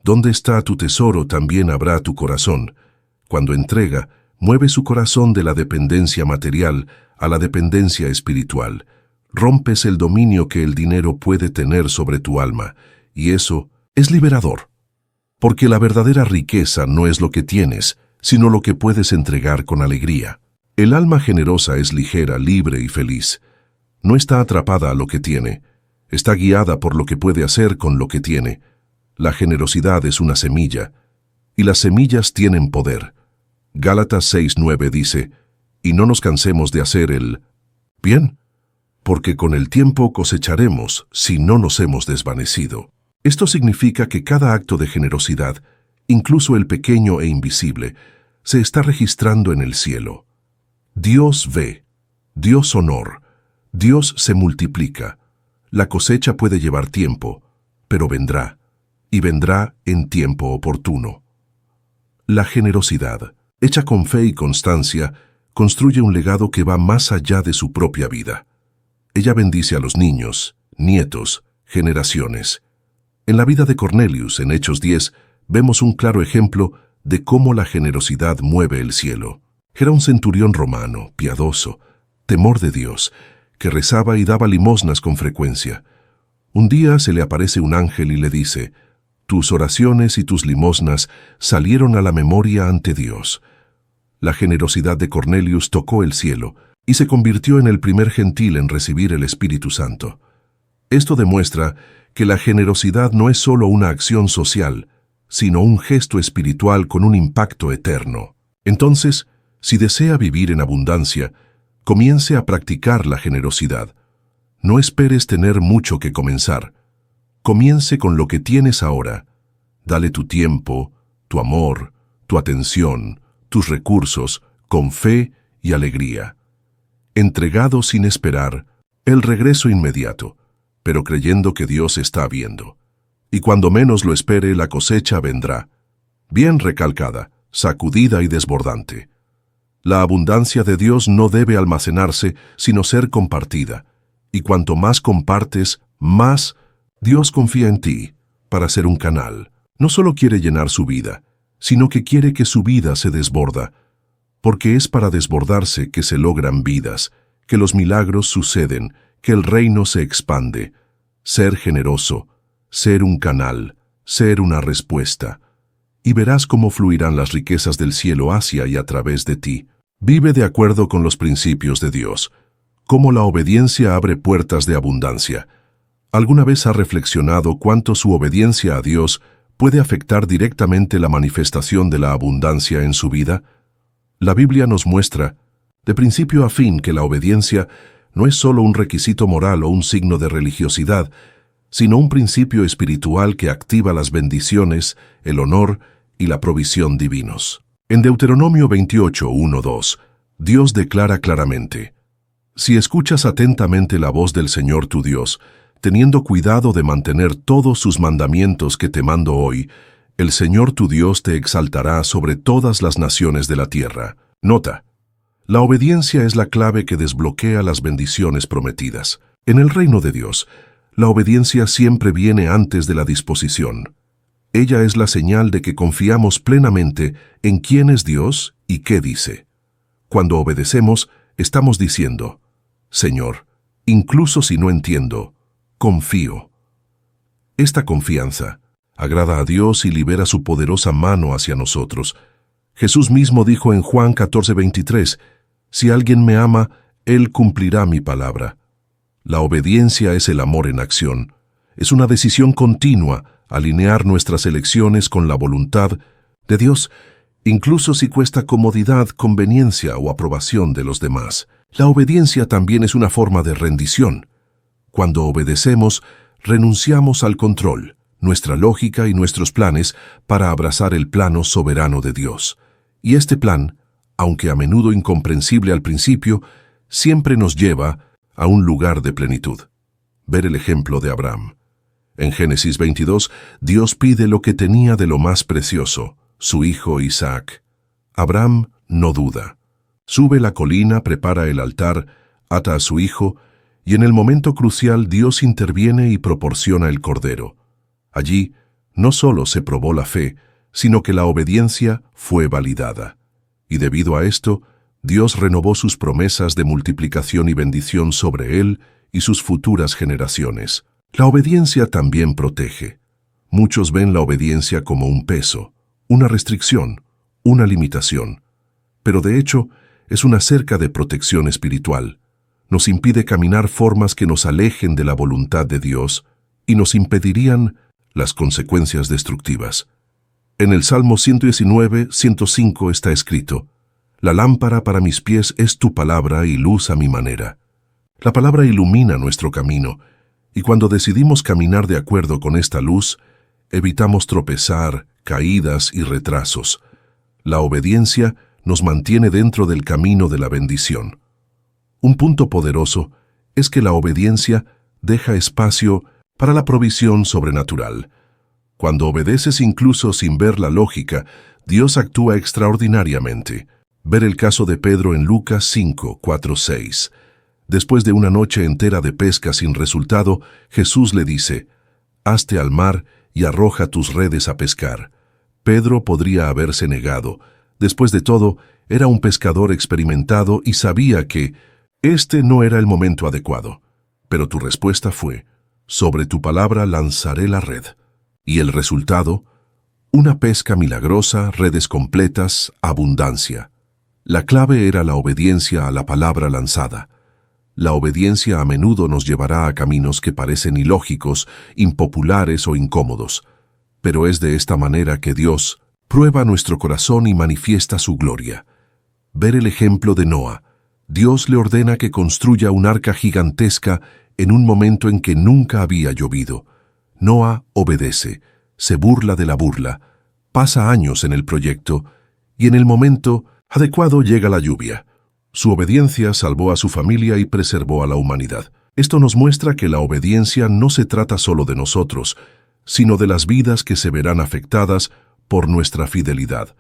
«Donde está tu tesoro, también habrá tu corazón». Cuando entrega, mueve su corazón de la dependencia material a la dependencia espiritual. Rompes el dominio que el dinero puede tener sobre tu alma, y eso es liberador. Porque la verdadera riqueza no es lo que tienes, sino lo que puedes entregar con alegría. El alma generosa es ligera, libre y feliz. No está atrapada a lo que tiene, está guiada por lo que puede hacer con lo que tiene. La generosidad es una semilla, y las semillas tienen poder. Gálatas 6:9 dice: «Y no nos cansemos de hacer el bien, porque con el tiempo cosecharemos si no nos hemos desvanecido». Esto significa que cada acto de generosidad, incluso el pequeño e invisible, se está registrando en el cielo. Dios ve, Dios honor, Dios se multiplica. La cosecha puede llevar tiempo, pero vendrá, y vendrá en tiempo oportuno. La generosidad, hecha con fe y constancia, construye un legado que va más allá de su propia vida. Ella bendice a los niños, nietos, generaciones. En la vida de Cornelius, en Hechos 10, vemos un claro ejemplo de cómo la generosidad mueve el cielo. Era un centurión romano, piadoso, temor de Dios, que rezaba y daba limosnas con frecuencia. Un día se le aparece un ángel y le dice: «Tus oraciones y tus limosnas salieron a la memoria ante Dios». La generosidad de Cornelius tocó el cielo y se convirtió en el primer gentil en recibir el Espíritu Santo. Esto demuestra que la generosidad no es solo una acción social, sino un gesto espiritual con un impacto eterno. Entonces, si desea vivir en abundancia, comience a practicar la generosidad. No esperes tener mucho que comenzar. Comience con lo que tienes ahora Dale tu tiempo, tu amor, tu atención, tus recursos, con fe y alegría. Entregado sin esperar, el regreso inmediato, pero creyendo que Dios está viendo. Y cuando menos lo espere, la cosecha vendrá, bien recalcada, sacudida y desbordante. La abundancia de Dios no debe almacenarse, sino ser compartida. Y cuanto más compartes, más Dios confía en ti para ser un canal. No solo quiere llenar su vida, sino que quiere que su vida se desborda, porque es para desbordarse que se logran vidas, que los milagros suceden, que el reino se expande. Ser generoso, ser un canal, ser una respuesta. Y verás cómo fluirán las riquezas del cielo hacia y a través de ti. Vive de acuerdo con los principios de Dios. Cómo la obediencia abre puertas de abundancia. ¿Alguna vez ha reflexionado cuánto su obediencia a Dios puede afectar directamente la manifestación de la abundancia en su vida? La Biblia nos muestra, de principio a fin, que la obediencia no es solo un requisito moral o un signo de religiosidad, sino un principio espiritual que activa las bendiciones, el honor y la provisión divinos. En Deuteronomio 28, 1-2, Dios declara claramente: si escuchas atentamente la voz del Señor tu Dios, teniendo cuidado de mantener todos sus mandamientos que te mando hoy, el Señor tu Dios te exaltará sobre todas las naciones de la tierra. Nota: la obediencia es la clave que desbloquea las bendiciones prometidas. En el reino de Dios, la obediencia siempre viene antes de la disposición. Ella es la señal de que confiamos plenamente en quién es Dios y qué dice. Cuando obedecemos, estamos diciendo: Señor, incluso si no entiendo, confío. Esta confianza agrada a Dios y libera su poderosa mano hacia nosotros. Jesús mismo dijo en Juan 14:23, si alguien me ama, Él cumplirá mi palabra. La obediencia es el amor en acción. Es una decisión continua, alinear nuestras elecciones con la voluntad de Dios, incluso si cuesta comodidad, conveniencia o aprobación de los demás. La obediencia también es una forma de rendición. Cuando obedecemos, renunciamos al control, nuestra lógica y nuestros planes para abrazar el plano soberano de Dios. Y este plan, aunque a menudo incomprensible al principio, siempre nos lleva a un lugar de plenitud. Ver el ejemplo de Abraham. En Génesis 22, Dios pide lo que tenía de lo más precioso, su hijo Isaac. Abraham no duda. Sube la colina, prepara el altar, ata a su hijo, y en el momento crucial Dios interviene y proporciona el cordero. Allí no solo se probó la fe, sino que la obediencia fue validada. Y debido a esto, Dios renovó sus promesas de multiplicación y bendición sobre él y sus futuras generaciones. La obediencia también protege. Muchos ven la obediencia como un peso, una restricción, una limitación. Pero de hecho, es una cerca de protección espiritual. Nos impide caminar formas que nos alejen de la voluntad de Dios y nos impedirían las consecuencias destructivas. En el Salmo 119, 105 está escrito: la lámpara para mis pies es tu palabra y luz a mi manera. La palabra ilumina nuestro camino, y cuando decidimos caminar de acuerdo con esta luz, evitamos tropezar, caídas y retrasos. La obediencia nos mantiene dentro del camino de la bendición. Un punto poderoso es que la obediencia deja espacio para la provisión sobrenatural. Cuando obedeces incluso sin ver la lógica, Dios actúa extraordinariamente. Ver el caso de Pedro en Lucas 5, 4, 6. Después de una noche entera de pesca sin resultado, Jesús le dice: hazte al mar y arroja tus redes a pescar. Pedro podría haberse negado. Después de todo, era un pescador experimentado y sabía que este no era el momento adecuado. Pero tu respuesta fue: sobre tu palabra lanzaré la red. Y el resultado: una pesca milagrosa, redes completas, abundancia. La clave era la obediencia a la palabra lanzada. La obediencia a menudo nos llevará a caminos que parecen ilógicos, impopulares o incómodos. Pero es de esta manera que Dios prueba nuestro corazón y manifiesta su gloria. Ver el ejemplo de Noa. Dios le ordena que construya un arca gigantesca en un momento en que nunca había llovido. Noa obedece. se burla de la burla, pasa años en el proyecto y en el momento adecuado llega la lluvia. Su obediencia salvó a su familia y preservó a la humanidad. Esto nos muestra que la obediencia no se trata solo de nosotros, sino de las vidas que se verán afectadas por nuestra fidelidad.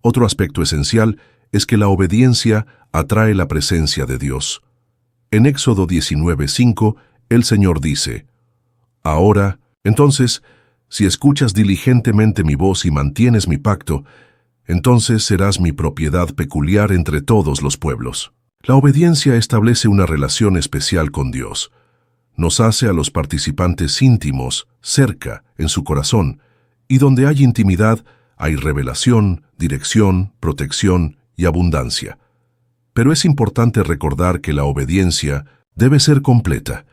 Otro aspecto esencial es que la obediencia atrae la presencia de Dios. En Éxodo 19:5, el Señor dice: Ahora, entonces, si escuchas diligentemente mi voz y mantienes mi pacto, entonces serás mi propiedad peculiar entre todos los pueblos. La obediencia establece una relación especial con Dios. Nos hace a los participantes íntimos, cerca, en su corazón, y donde hay intimidad, hay revelación, dirección, protección y abundancia. Pero es importante recordar que la obediencia debe ser completa.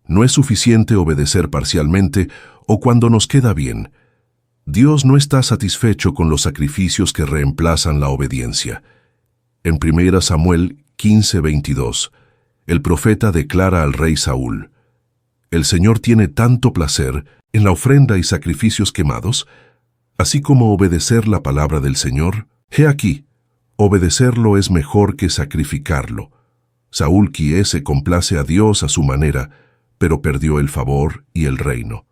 No es suficiente obedecer parcialmente o cuando nos queda bien. Dios no está satisfecho con los sacrificios que reemplazan la obediencia. En 1 Samuel 15:22, el profeta declara al rey Saúl: El Señor tiene tanto placer en la ofrenda y sacrificios quemados, así como obedecer la palabra del Señor. He aquí, obedecerlo es mejor que sacrificarlo. Saúl se complace a Dios a su manera, pero perdió el favor y el reino.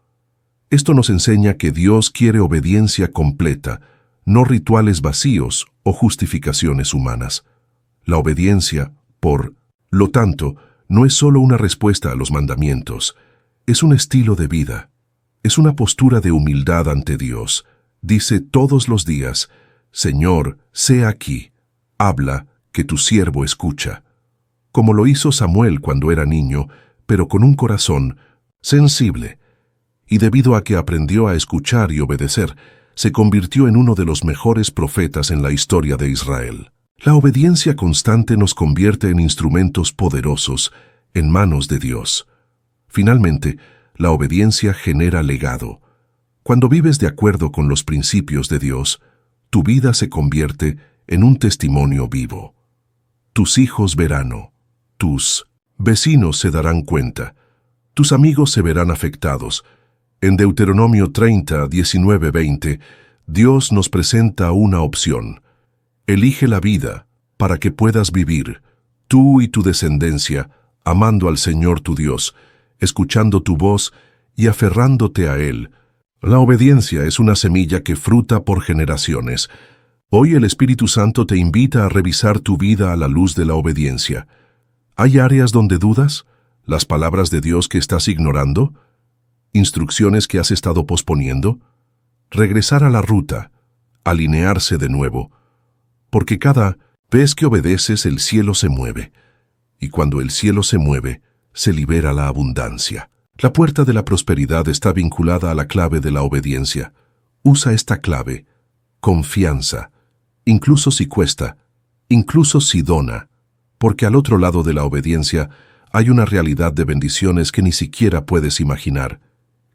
Esto nos enseña que Dios quiere obediencia completa, no rituales vacíos o justificaciones humanas. La obediencia, por lo tanto, no es solo una respuesta a los mandamientos, es un estilo de vida, es una postura de humildad ante Dios. Dice todos los días: Señor, sé aquí, habla, que tu siervo escucha. Como lo hizo Samuel cuando era niño, pero con un corazón sensible. Y debido a que aprendió a escuchar y obedecer, se convirtió en uno de los mejores profetas en la historia de Israel. La obediencia constante nos convierte en instrumentos poderosos en manos de Dios. Finalmente, la obediencia genera legado. Cuando vives de acuerdo con los principios de Dios, tu vida se convierte en un testimonio vivo. Tus hijos verán, tus vecinos se darán cuenta, tus amigos se verán afectados. En Deuteronomio 30, 19, 20, Dios nos presenta una opción. Elige la vida para que puedas vivir, tú y tu descendencia, amando al Señor tu Dios, escuchando tu voz y aferrándote a Él. La obediencia es una semilla que fruta por generaciones. Hoy el Espíritu Santo te invita a revisar tu vida a la luz de la obediencia. ¿Hay áreas donde dudas? ¿Las palabras de Dios que estás ignorando? ¿Instrucciones que has estado posponiendo? Regresar a la ruta, alinearse de nuevo. Porque cada vez que obedeces el cielo se mueve. Y cuando el cielo se mueve, se libera la abundancia. La puerta de la prosperidad está vinculada a la clave de la obediencia. Usa esta clave. Confianza. Incluso si cuesta, incluso si dona. Porque al otro lado de la obediencia hay una realidad de bendiciones que ni siquiera puedes imaginar.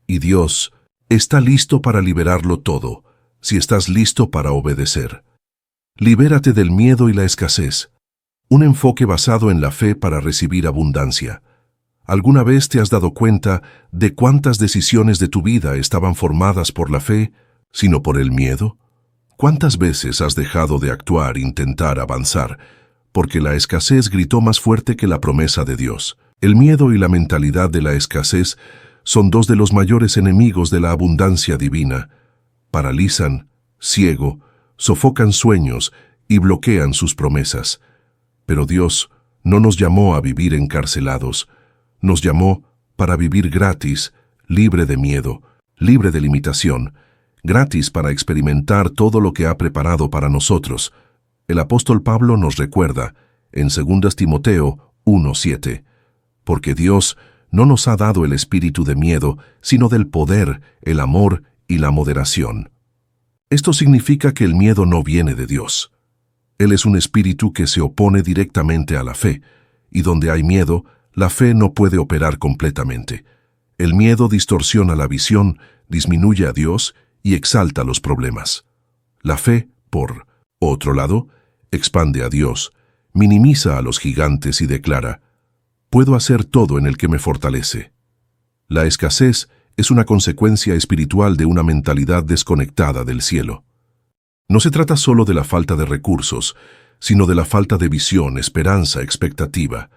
Y Dios está listo para liberarlo todo, si estás listo para obedecer. Libérate del miedo y la escasez. Un enfoque basado en la fe para recibir abundancia. ¿Alguna vez te has dado cuenta de cuántas decisiones de tu vida estaban formadas por la fe, sino por el miedo? ¿Cuántas veces has dejado de actuar, intentar avanzar, porque la escasez gritó más fuerte que la promesa de Dios? El miedo y la mentalidad de la escasez son dos de los mayores enemigos de la abundancia divina. Paralizan, ciego, sofocan sueños y bloquean sus promesas. Pero Dios no nos llamó a vivir encarcelados. Nos llamó para vivir gratis, libre de miedo, libre de limitación, gratis para experimentar todo lo que ha preparado para nosotros. El apóstol Pablo nos recuerda, en 2 Timoteo 1:7, porque Dios no nos ha dado el espíritu de miedo, sino del poder, el amor y la moderación. Esto significa que el miedo no viene de Dios. Él es un espíritu que se opone directamente a la fe, y donde hay miedo, la fe no puede operar completamente. El miedo distorsiona la visión, disminuye a Dios y exalta los problemas. La fe, por otro lado, expande a Dios, minimiza a los gigantes y declara: puedo hacer todo en el que me fortalece. La escasez es una consecuencia espiritual de una mentalidad desconectada del cielo. No se trata solo de la falta de recursos, sino de la falta de visión, esperanza, expectativa.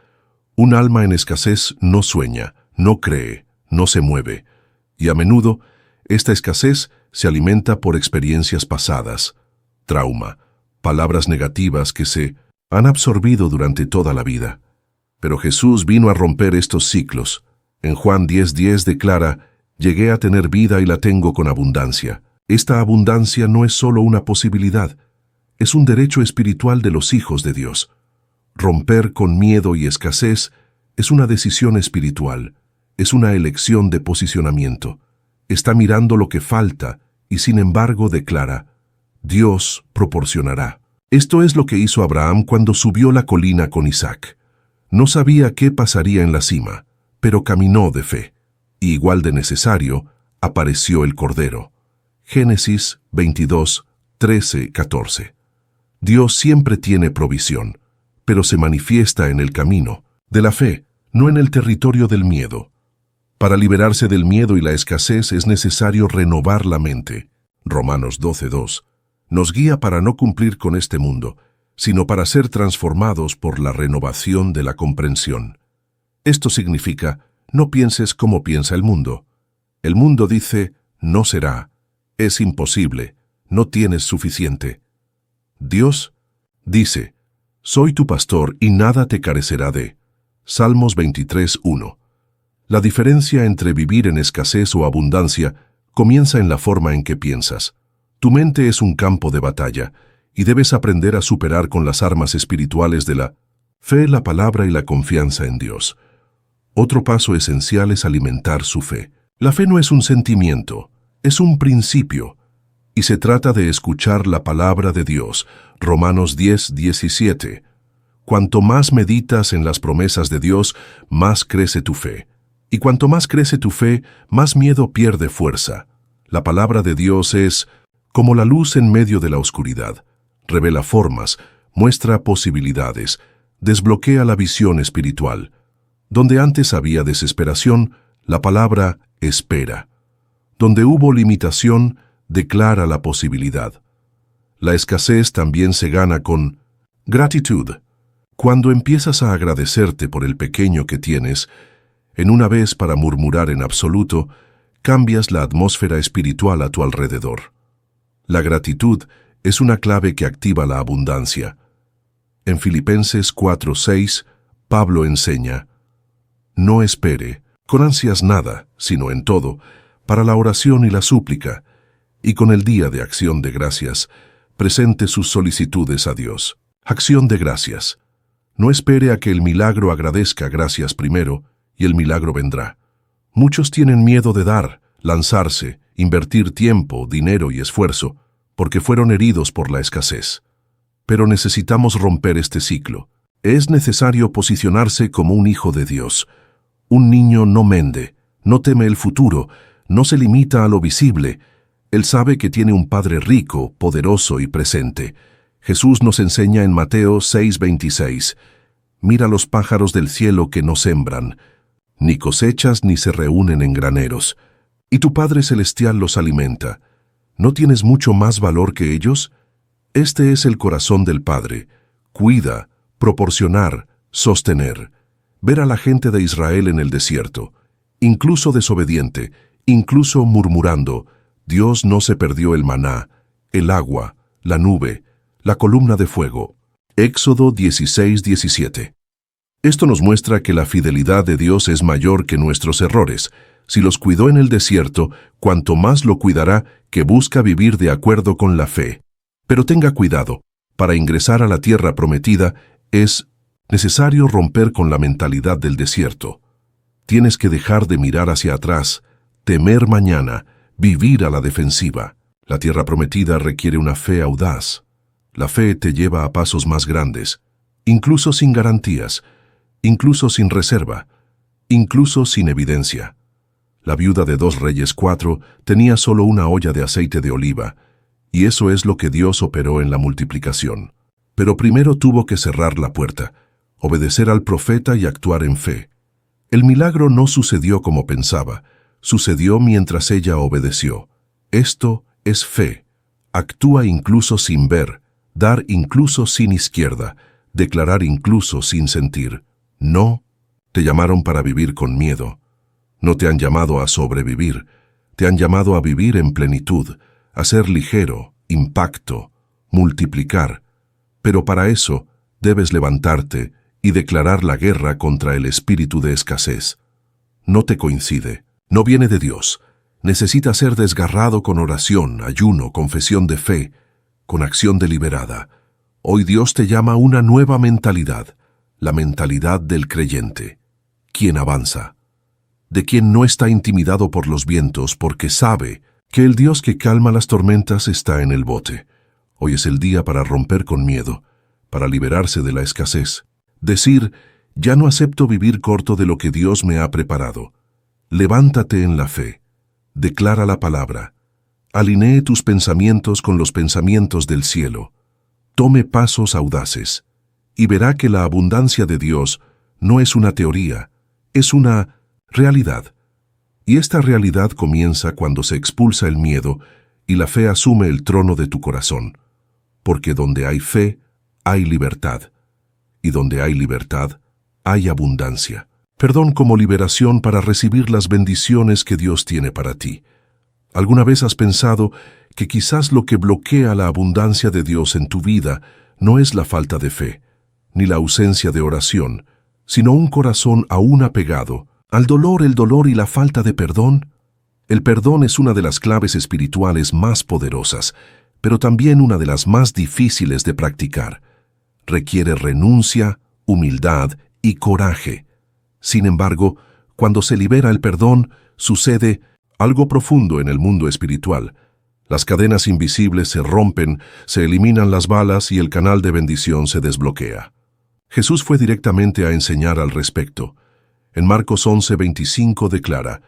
Un alma en escasez no sueña, no cree, no se mueve, y a menudo esta escasez se alimenta por experiencias pasadas, trauma, palabras negativas que se han absorbido durante toda la vida. Pero Jesús vino a romper estos ciclos. En Juan 10:10 declara: «Llegué a tener vida y la tengo con abundancia». Esta abundancia no es solo una posibilidad, es un derecho espiritual de los hijos de Dios. Romper con miedo y escasez es una decisión espiritual, es una elección de posicionamiento. Está mirando lo que falta y sin embargo declara: «Dios proporcionará». Esto es lo que hizo Abraham cuando subió la colina con Isaac. No sabía qué pasaría en la cima, pero caminó de fe. Y igual de necesario, apareció el Cordero. Génesis 22, 13, 14. Dios siempre tiene provisión, pero se manifiesta en el camino de la fe, no en el territorio del miedo. Para liberarse del miedo y la escasez es necesario renovar la mente. Romanos 12:2. Nos guía para no cumplir con este mundo, sino para ser transformados por la renovación de la comprensión. Esto significa: no pienses como piensa el mundo. El mundo dice: no será, es imposible, no tienes suficiente. Dios dice: soy tu pastor y nada te carecerá de. Salmos 23:1. La diferencia entre vivir en escasez o abundancia comienza en la forma en que piensas. Tu mente es un campo de batalla y debes aprender a superar con las armas espirituales de la fe, la palabra y la confianza en Dios. Otro paso esencial es alimentar su fe. La fe no es un sentimiento, es un principio, y se trata de escuchar la palabra de Dios. Romanos 10:17. Cuanto más meditas en las promesas de Dios, más crece tu fe. Y cuanto más crece tu fe, más miedo pierde fuerza. La palabra de Dios es como la luz en medio de la oscuridad. Revela formas, muestra posibilidades, desbloquea la visión espiritual. Donde antes había desesperación, la palabra espera. Donde hubo limitación, declara la posibilidad. La escasez también se gana con gratitud. Cuando empiezas a agradecerte por el pequeño que tienes, en una vez para murmurar en absoluto, cambias la atmósfera espiritual a tu alrededor. La gratitud es una clave que activa la abundancia. En Filipenses 4:6, Pablo enseña: no espere con ansias nada, sino en todo, para la oración y la súplica, y con el día de acción de gracias, presente sus solicitudes a Dios. Acción de gracias. No espere a que el milagro agradezca gracias primero, y el milagro vendrá. Muchos tienen miedo de dar, lanzarse, invertir tiempo, dinero y esfuerzo, porque fueron heridos por la escasez. Pero necesitamos romper este ciclo. Es necesario posicionarse como un hijo de Dios. Un niño no mende, no teme el futuro, no se limita a lo visible. Él sabe que tiene un Padre rico, poderoso y presente. Jesús nos enseña en Mateo 6:26, mira los pájaros del cielo que no sembran, ni cosechas ni se reúnen en graneros, y tu Padre Celestial los alimenta. ¿No tienes mucho más valor que ellos? Este es el corazón del Padre: cuida, proporcionar, sostener. Ver a la gente de Israel en el desierto, incluso desobediente, incluso murmurando, Dios no se perdió el maná, el agua, la nube, la columna de fuego. Éxodo 16:17. Esto nos muestra que la fidelidad de Dios es mayor que nuestros errores. Si los cuidó en el desierto, cuanto más lo cuidará que busca vivir de acuerdo con la fe. Pero tenga cuidado, para ingresar a la tierra prometida es necesario romper con la mentalidad del desierto. Tienes que dejar de mirar hacia atrás, temer mañana, vivir a la defensiva. La tierra prometida requiere una fe audaz. La fe te lleva a pasos más grandes, incluso sin garantías, incluso sin reserva, incluso sin evidencia. La viuda de 2 Reyes 4 tenía solo una olla de aceite de oliva, y eso es lo que Dios operó en la multiplicación. Pero primero tuvo que cerrar la puerta, obedecer al profeta y actuar en fe. El milagro no sucedió como pensaba, sucedió mientras ella obedeció. Esto es fe. Actúa incluso sin ver, dar incluso sin izquierda, declarar incluso sin sentir. No te llamaron para vivir con miedo. No te han llamado a sobrevivir. Te han llamado a vivir en plenitud, a ser ligero, impacto, multiplicar. Pero para eso debes levantarte y declarar la guerra contra el espíritu de escasez. No te coincide, no viene de Dios. Necesita ser desgarrado con oración, ayuno, confesión de fe, con acción deliberada. Hoy Dios te llama a una nueva mentalidad, la mentalidad del creyente, quien avanza, de quien no está intimidado por los vientos porque sabe que el Dios que calma las tormentas está en el bote. Hoy es el día para romper con miedo, para liberarse de la escasez. Decir, ya no acepto vivir corto de lo que Dios me ha preparado. Levántate en la fe. Declara la palabra. Alinee tus pensamientos con los pensamientos del cielo. Tome pasos audaces y verá que la abundancia de Dios no es una teoría, es una realidad. Y esta realidad comienza cuando se expulsa el miedo y la fe asume el trono de tu corazón. Porque donde hay fe, hay libertad. Y donde hay libertad, hay abundancia. Perdón como liberación para recibir las bendiciones que Dios tiene para ti. ¿Alguna vez has pensado que quizás lo que bloquea la abundancia de Dios en tu vida no es la falta de fe, ni la ausencia de oración, sino un corazón aún apegado al dolor, el dolor y la falta de perdón? El perdón es una de las claves espirituales más poderosas, pero también una de las más difíciles de practicar. Requiere renuncia, humildad y coraje. Sin embargo, cuando se libera el perdón, sucede algo profundo en el mundo espiritual. Las cadenas invisibles se rompen, se eliminan las balas y el canal de bendición se desbloquea. Jesús fue directamente a enseñar al respecto. En Marcos 11:25 declara,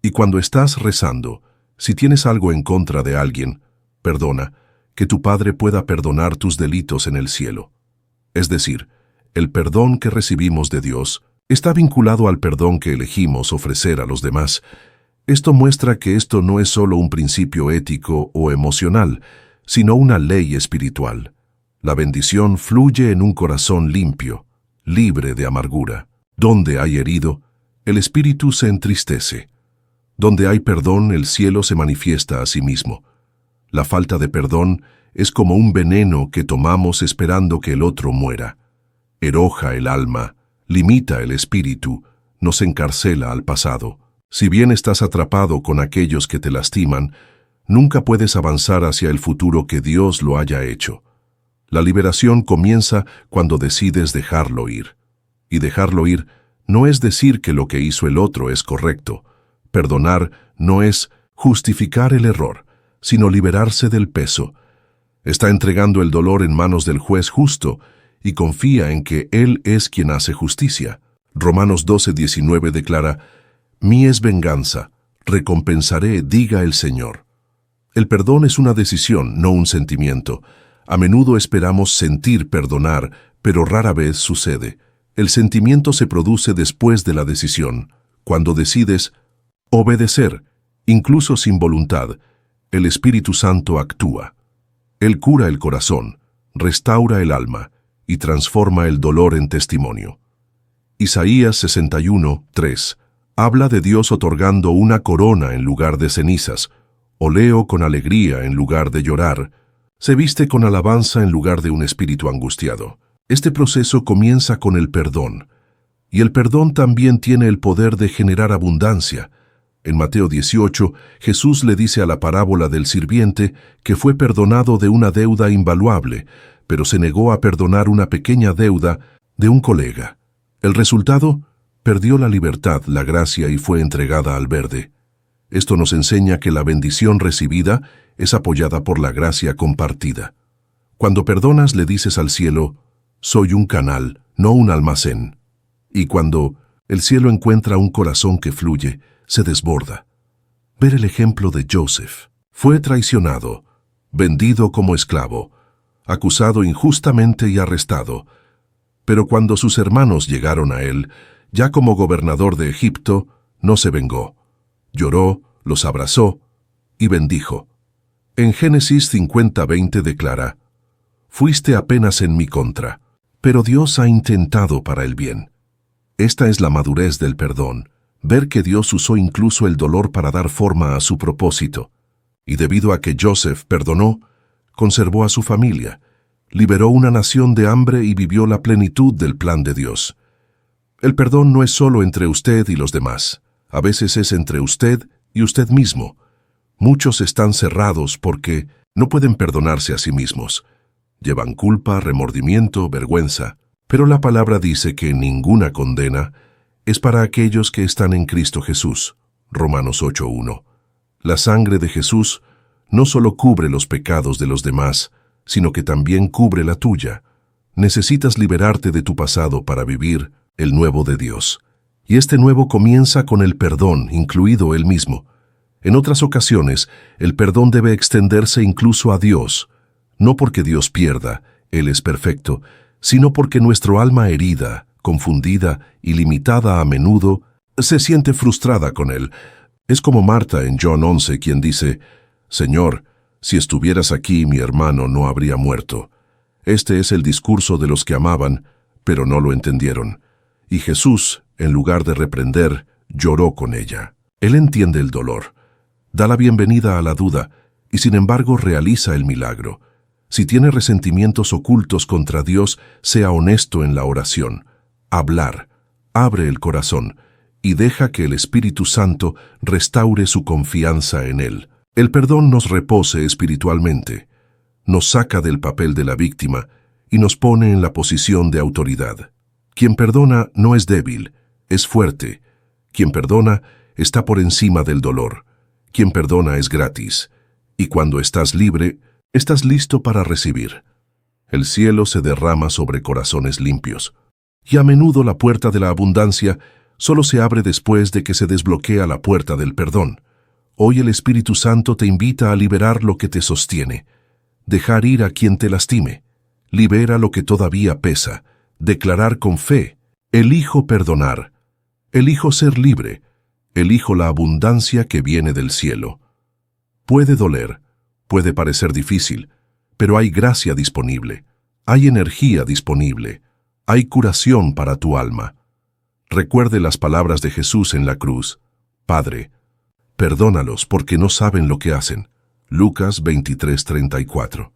«Y cuando estás rezando, si tienes algo en contra de alguien, perdona, que tu Padre pueda perdonar tus delitos en el cielo». Es decir, el perdón que recibimos de Dios está vinculado al perdón que elegimos ofrecer a los demás. Esto muestra que esto no es solo un principio ético o emocional, sino una ley espiritual. La bendición fluye en un corazón limpio, libre de amargura. Donde hay herido, el espíritu se entristece. Donde hay perdón, el cielo se manifiesta a sí mismo. La falta de perdón es como un veneno que tomamos esperando que el otro muera. Eroja el alma, limita el espíritu, nos encarcela al pasado. Si bien estás atrapado con aquellos que te lastiman, nunca puedes avanzar hacia el futuro que Dios lo haya hecho. La liberación comienza cuando decides dejarlo ir. Y dejarlo ir no es decir que lo que hizo el otro es correcto. Perdonar no es justificar el error, sino liberarse del peso. Está entregando el dolor en manos del juez justo y confía en que Él es quien hace justicia. Romanos 12:19 declara, «Mi es venganza, recompensaré, diga el Señor». El perdón es una decisión, no un sentimiento. A menudo esperamos sentir perdonar, pero rara vez sucede. El sentimiento se produce después de la decisión. Cuando decides obedecer, incluso sin voluntad, el Espíritu Santo actúa. Él cura el corazón, restaura el alma y transforma el dolor en testimonio. Isaías 61:3 habla de Dios otorgando una corona en lugar de cenizas, oleo con alegría en lugar de llorar, se viste con alabanza en lugar de un espíritu angustiado. Este proceso comienza con el perdón, y el perdón también tiene el poder de generar abundancia. En Mateo 18, Jesús le dice a la parábola del sirviente que fue perdonado de una deuda invaluable, pero se negó a perdonar una pequeña deuda de un colega. El resultado, perdió la libertad, la gracia y fue entregada al verde. Esto nos enseña que la bendición recibida es apoyada por la gracia compartida. Cuando perdonas le dices al cielo, soy un canal, no un almacén. Y cuando el cielo encuentra un corazón que fluye, se desborda. Ver el ejemplo de Joseph. Fue traicionado, vendido como esclavo, acusado injustamente y arrestado. Pero cuando sus hermanos llegaron a él, ya como gobernador de Egipto, no se vengó. Lloró, los abrazó y bendijo. En Génesis 50:20 declara: «Fuiste apenas en mi contra, pero Dios ha intentado para el bien». Esta es la madurez del perdón, ver que Dios usó incluso el dolor para dar forma a su propósito. Y debido a que Joseph perdonó, conservó a su familia, liberó una nación de hambre y vivió la plenitud del plan de Dios. El perdón no es solo entre usted y los demás, a veces es entre usted y usted mismo. Muchos están cerrados porque no pueden perdonarse a sí mismos. Llevan culpa, remordimiento, vergüenza, pero la palabra dice que ninguna condena es para aquellos que están en Cristo Jesús. Romanos 8:1. La sangre de Jesús no solo cubre los pecados de los demás, sino que también cubre la tuya. Necesitas liberarte de tu pasado para vivir el nuevo de Dios. Y este nuevo comienza con el perdón, incluido Él mismo. En otras ocasiones, el perdón debe extenderse incluso a Dios, no porque Dios pierda, Él es perfecto, sino porque nuestro alma herida, confundida y limitada a menudo, se siente frustrada con Él. Es como Marta en John 11, quien dice: «Señor, si estuvieras aquí, mi hermano no habría muerto». Este es el discurso de los que amaban, pero no lo entendieron. Y Jesús, en lugar de reprender, lloró con ella. Él entiende el dolor, da la bienvenida a la duda y sin embargo realiza el milagro. Si tiene resentimientos ocultos contra Dios, sea honesto en la oración. Hablar, abre el corazón y deja que el Espíritu Santo restaure su confianza en Él. El perdón nos repose espiritualmente, nos saca del papel de la víctima y nos pone en la posición de autoridad. Quien perdona no es débil, es fuerte. Quien perdona está por encima del dolor. Quien perdona es gratis. Y cuando estás libre, estás listo para recibir. El cielo se derrama sobre corazones limpios. Y a menudo la puerta de la abundancia solo se abre después de que se desbloquea la puerta del perdón. Hoy el Espíritu Santo te invita a liberar lo que te sostiene, dejar ir a quien te lastime, libera lo que todavía pesa, declarar con fe: elijo perdonar, elijo ser libre, elijo la abundancia que viene del cielo. Puede doler, puede parecer difícil, pero hay gracia disponible, hay energía disponible, hay curación para tu alma. Recuerde las palabras de Jesús en la cruz: Padre, perdónalos porque no saben lo que hacen. Lucas 23:34.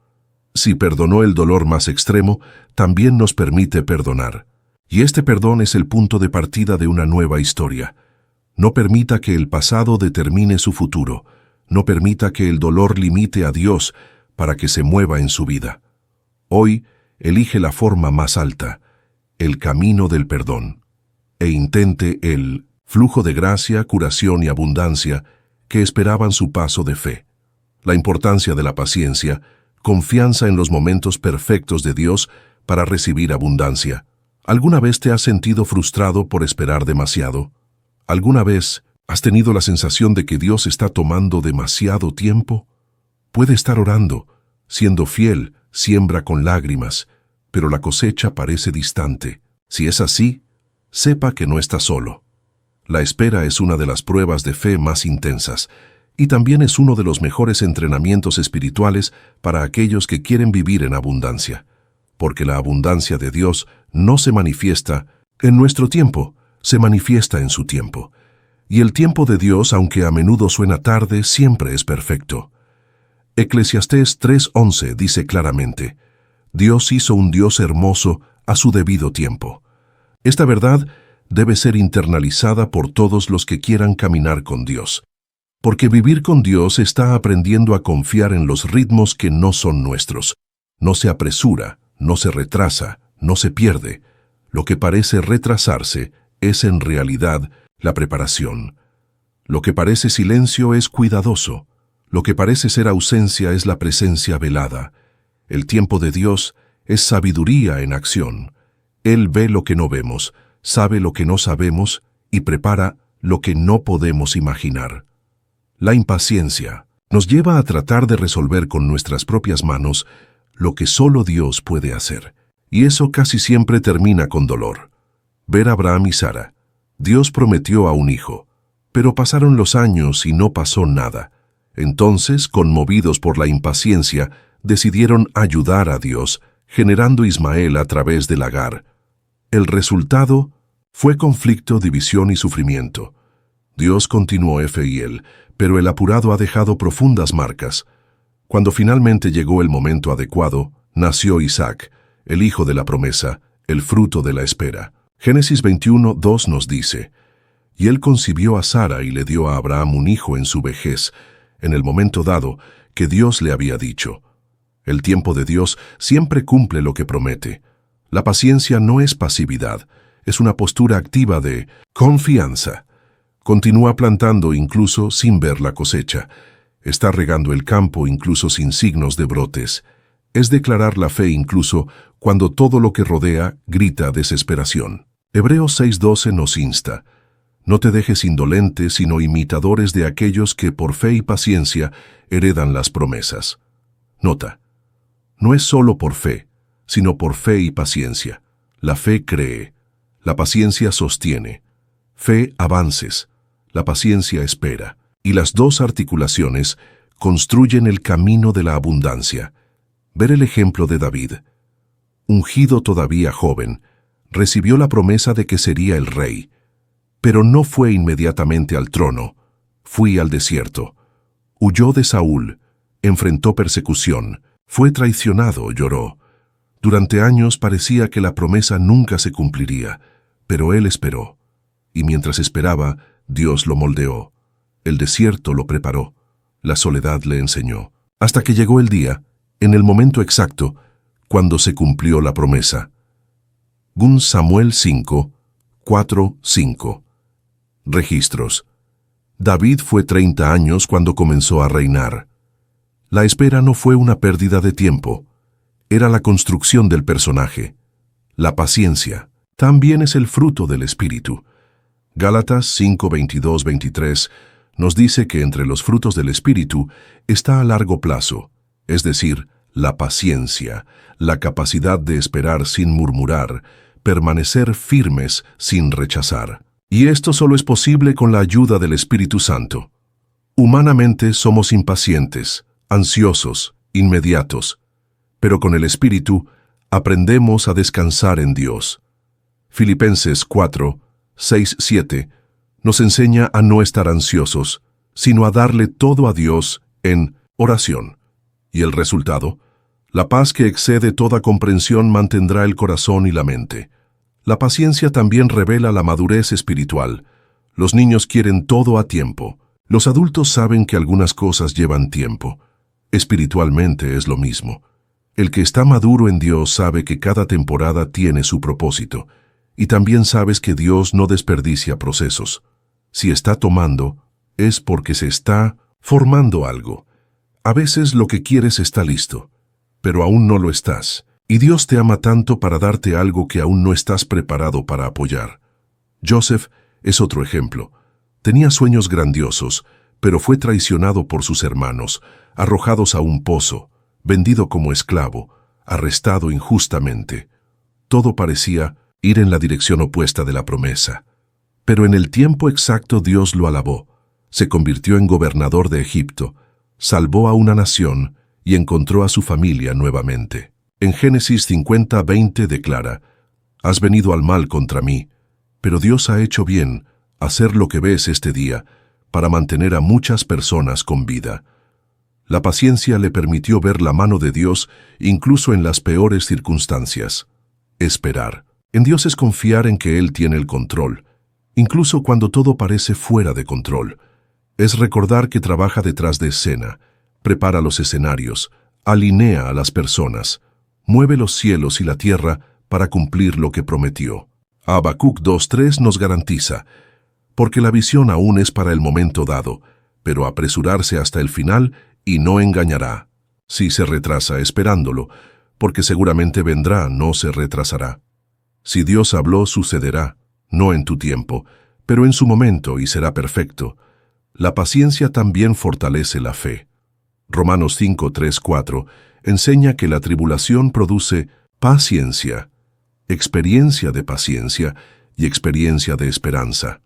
Si perdonó el dolor más extremo, también nos permite perdonar. Y este perdón es el punto de partida de una nueva historia. No permita que el pasado determine su futuro. No permita que el dolor limite a Dios para que se mueva en su vida. Hoy, elige la forma más alta, el camino del perdón, e intente el flujo de gracia, curación y abundancia que esperaban su paso de fe. La importancia de la paciencia, confianza en los momentos perfectos de Dios para recibir abundancia. ¿Alguna vez te has sentido frustrado por esperar demasiado? ¿Alguna vez has tenido la sensación de que Dios está tomando demasiado tiempo? Puede estar orando, siendo fiel, siembra con lágrimas, pero la cosecha parece distante. Si es así, sepa que no está solo. La espera es una de las pruebas de fe más intensas y también es uno de los mejores entrenamientos espirituales para aquellos que quieren vivir en abundancia, porque la abundancia de Dios no se manifiesta en nuestro tiempo, se manifiesta en su tiempo. Y el tiempo de Dios, aunque a menudo suena tarde, siempre es perfecto. Eclesiastés 3:11 dice claramente: Dios hizo un Dios hermoso a su debido tiempo. Esta verdad debe ser internalizada por todos los que quieran caminar con Dios, porque vivir con Dios está aprendiendo a confiar en los ritmos que no son nuestros. No se apresura, no se retrasa, no se pierde. Lo que parece retrasarse es en realidad la preparación. Lo que parece silencio es cuidadoso. Lo que parece ser ausencia es la presencia velada. El tiempo de Dios es sabiduría en acción. Él ve lo que no vemos, sabe lo que no sabemos y prepara lo que no podemos imaginar. La impaciencia nos lleva a tratar de resolver con nuestras propias manos lo que solo Dios puede hacer. Y eso casi siempre termina con dolor. Ver a Abraham y Sara. Dios prometió a un hijo, Pero pasaron los años y no pasó nada. Entonces, conmovidos por la impaciencia, decidieron ayudar a Dios, generando Ismael a través de Agar. El resultado fue conflicto, división y sufrimiento. Dios continuó fiel, pero el apurado ha dejado profundas marcas. Cuando finalmente llegó el momento adecuado, nació Isaac, el hijo de la promesa, el fruto de la espera. Génesis 21:2 nos dice: «Y él concibió a Sara y le dio a Abraham un hijo en su vejez, en el momento dado que Dios le había dicho». El tiempo de Dios siempre cumple lo que promete. La paciencia no es pasividad, es una postura activa de confianza. Continúa plantando incluso sin ver la cosecha. Está regando el campo incluso sin signos de brotes. Es declarar la fe incluso cuando todo lo que rodea grita desesperación. Hebreos 6:12 nos insta: «No te dejes indolente, sino imitadores de aquellos que por fe y paciencia heredan las promesas». Nota: no es solo por fe, sino por fe y paciencia. La fe cree, la paciencia sostiene. Fe avances, la paciencia espera. Y las dos articulaciones construyen el camino de la abundancia. Ver el ejemplo de David. Ungido todavía joven, recibió la promesa de que sería el rey. Pero no fue inmediatamente al trono. Fue al desierto. Huyó de Saúl, enfrentó persecución. Fue traicionado, lloró. Durante años parecía que la promesa nunca se cumpliría, pero él esperó. Y mientras esperaba, Dios lo moldeó. El desierto lo preparó. La soledad le enseñó. Hasta que llegó el día, en el momento exacto, cuando se cumplió la promesa. 2 Samuel 5, 4, 5. Registros. David fue 30 años cuando comenzó a reinar. La espera no fue una pérdida de tiempo, era la construcción del personaje. La paciencia también es el fruto del Espíritu. Gálatas 5, 22, 23 nos dice que entre los frutos del Espíritu está a largo plazo, es decir, la paciencia, la capacidad de esperar sin murmurar, permanecer firmes sin rechazar. Y esto solo es posible con la ayuda del Espíritu Santo. Humanamente somos impacientes, ansiosos, inmediatos, pero con el Espíritu aprendemos a descansar en Dios. Filipenses 4, 6, 7 nos enseña a no estar ansiosos, sino a darle todo a Dios en oración. Y el resultado, la paz que excede toda comprensión mantendrá el corazón y la mente. La paciencia también revela la madurez espiritual. Los niños quieren todo a tiempo. Los adultos saben que algunas cosas llevan tiempo. Espiritualmente es lo mismo. El que está maduro en Dios sabe que cada temporada tiene su propósito, y también sabes que Dios no desperdicia procesos. Si está tomando, es porque se está formando algo. A veces lo que quieres está listo, pero aún no lo estás, y Dios te ama tanto para darte algo que aún no estás preparado para apoyar. Joseph es otro ejemplo. Tenía sueños grandiosos, pero fue traicionado por sus hermanos, arrojados a un pozo, vendido como esclavo, arrestado injustamente. Todo parecía ir en la dirección opuesta de la promesa. Pero en el tiempo exacto Dios lo alabó, se convirtió en gobernador de Egipto, salvó a una nación y encontró a su familia nuevamente. En Génesis 50:20 declara: «Has venido al mal contra mí, pero Dios ha hecho bien hacer lo que ves este día para mantener a muchas personas con vida». La paciencia le permitió ver la mano de Dios incluso en las peores circunstancias. Esperar. En Dios es confiar en que Él tiene el control, incluso cuando todo parece fuera de control. Es recordar que trabaja detrás de escena, prepara los escenarios, alinea a las personas, mueve los cielos y la tierra para cumplir lo que prometió. Habacuc 2:3 nos garantiza: «Porque la visión aún es para el momento dado, pero apresurarse hasta el final y no engañará. Si se retrasa esperándolo, porque seguramente vendrá, no se retrasará. Si Dios habló, sucederá, no en tu tiempo, pero en su momento y será perfecto». La paciencia también fortalece la fe. Romanos 5:3, 4 enseña que la tribulación produce paciencia, experiencia de paciencia y experiencia de esperanza.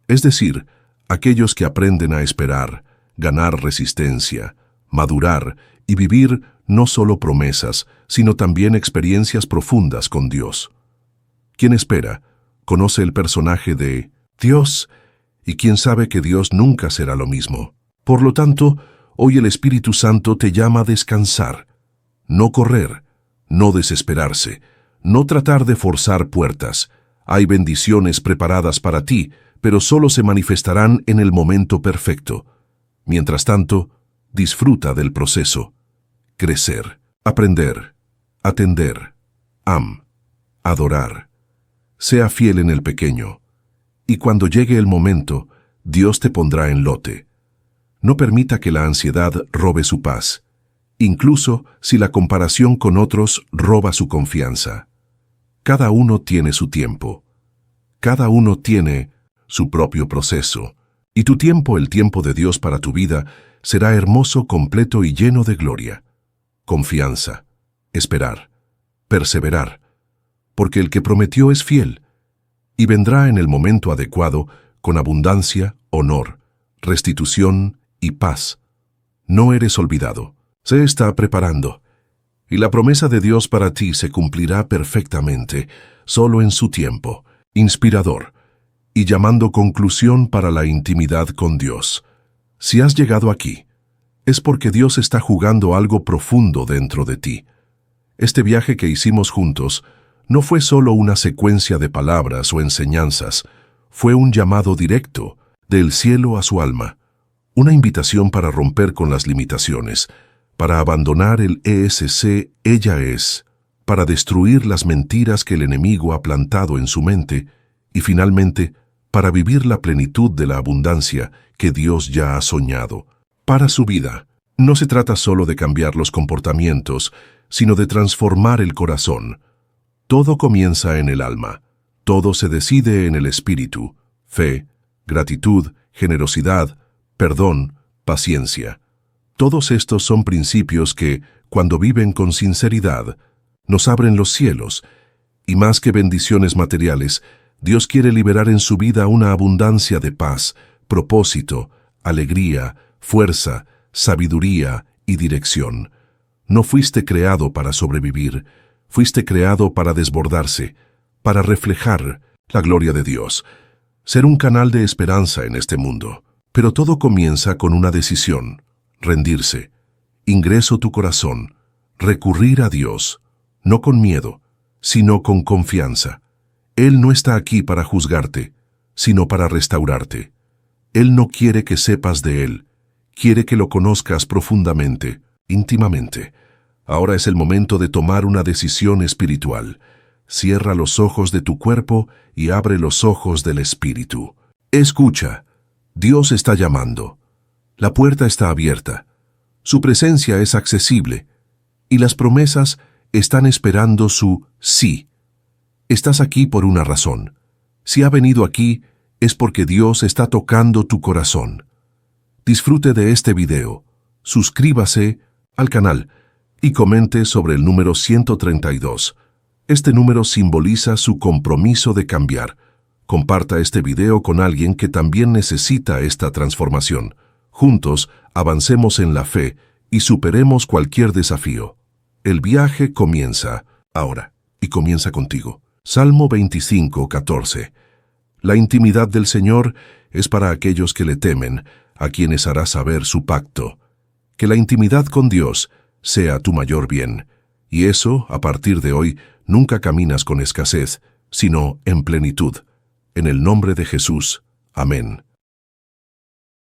Es decir, aquellos que aprenden a esperar, ganar resistencia, madurar y vivir no solo promesas, sino también experiencias profundas con Dios. Quien espera, conoce el personaje de Dios, y quien sabe que Dios nunca será lo mismo. Por lo tanto, hoy el Espíritu Santo te llama a descansar, no correr, no desesperarse, no tratar de forzar puertas. Hay bendiciones preparadas para ti, pero solo se manifestarán en el momento perfecto. Mientras tanto, disfruta del proceso. Crecer, aprender, atender, adorar. Sea fiel en el pequeño, y cuando llegue el momento, Dios te pondrá en lote. No permita que la ansiedad robe su paz, incluso si la comparación con otros roba su confianza. Cada uno tiene su tiempo. Cada uno tiene su propio proceso. Y tu tiempo, el tiempo de Dios para tu vida, será hermoso, completo y lleno de gloria. Confianza, esperar, perseverar, porque el que prometió es fiel, y vendrá en el momento adecuado con abundancia, honor, restitución y paz. No eres olvidado, se está preparando, y la promesa de Dios para ti se cumplirá perfectamente, solo en su tiempo, inspirador, y llamando conclusión para la intimidad con Dios. Si has llegado aquí, es porque Dios está jugando algo profundo dentro de ti. Este viaje que hicimos juntos no fue solo una secuencia de palabras o enseñanzas, fue un llamado directo del cielo a su alma, una invitación para romper con las limitaciones, para abandonar el ESC, ella es, para destruir las mentiras que el enemigo ha plantado en su mente y finalmente para vivir la plenitud de la abundancia que Dios ya ha soñado para su vida. No se trata solo de cambiar los comportamientos, sino de transformar el corazón. Todo comienza en el alma, todo se decide en el espíritu, fe, gratitud, generosidad, perdón, paciencia. Todos estos son principios que, cuando viven con sinceridad, nos abren los cielos, y más que bendiciones materiales, Dios quiere liberar en su vida una abundancia de paz, propósito, alegría, fuerza, sabiduría y dirección. No fuiste creado para sobrevivir, fuiste creado para desbordarse, para reflejar la gloria de Dios, ser un canal de esperanza en este mundo. Pero todo comienza con una decisión: rendirse, ingreso tu corazón, recurrir a Dios, no con miedo, sino con confianza. Él no está aquí para juzgarte, sino para restaurarte. Él no quiere que sepas de Él, quiere que lo conozcas profundamente, íntimamente. Ahora es el momento de tomar una decisión espiritual. Cierra los ojos de tu cuerpo y abre los ojos del espíritu. Escucha, Dios está llamando. La puerta está abierta. Su presencia es accesible y las promesas están esperando su sí. Estás aquí por una razón. Si ha venido aquí, es porque Dios está tocando tu corazón. Disfrute de este video, suscríbase al canal y comente sobre el número 132. Este número simboliza su compromiso de cambiar. Comparta este video con alguien que también necesita esta transformación. Juntos, avancemos en la fe y superemos cualquier desafío. El viaje comienza ahora y comienza contigo. Salmo 25, 14. La intimidad del Señor es para aquellos que le temen, a quienes hará saber su pacto. Que la intimidad con Dios sea tu mayor bien, y eso, a partir de hoy, nunca caminas con escasez, sino en plenitud. En el nombre de Jesús. Amén.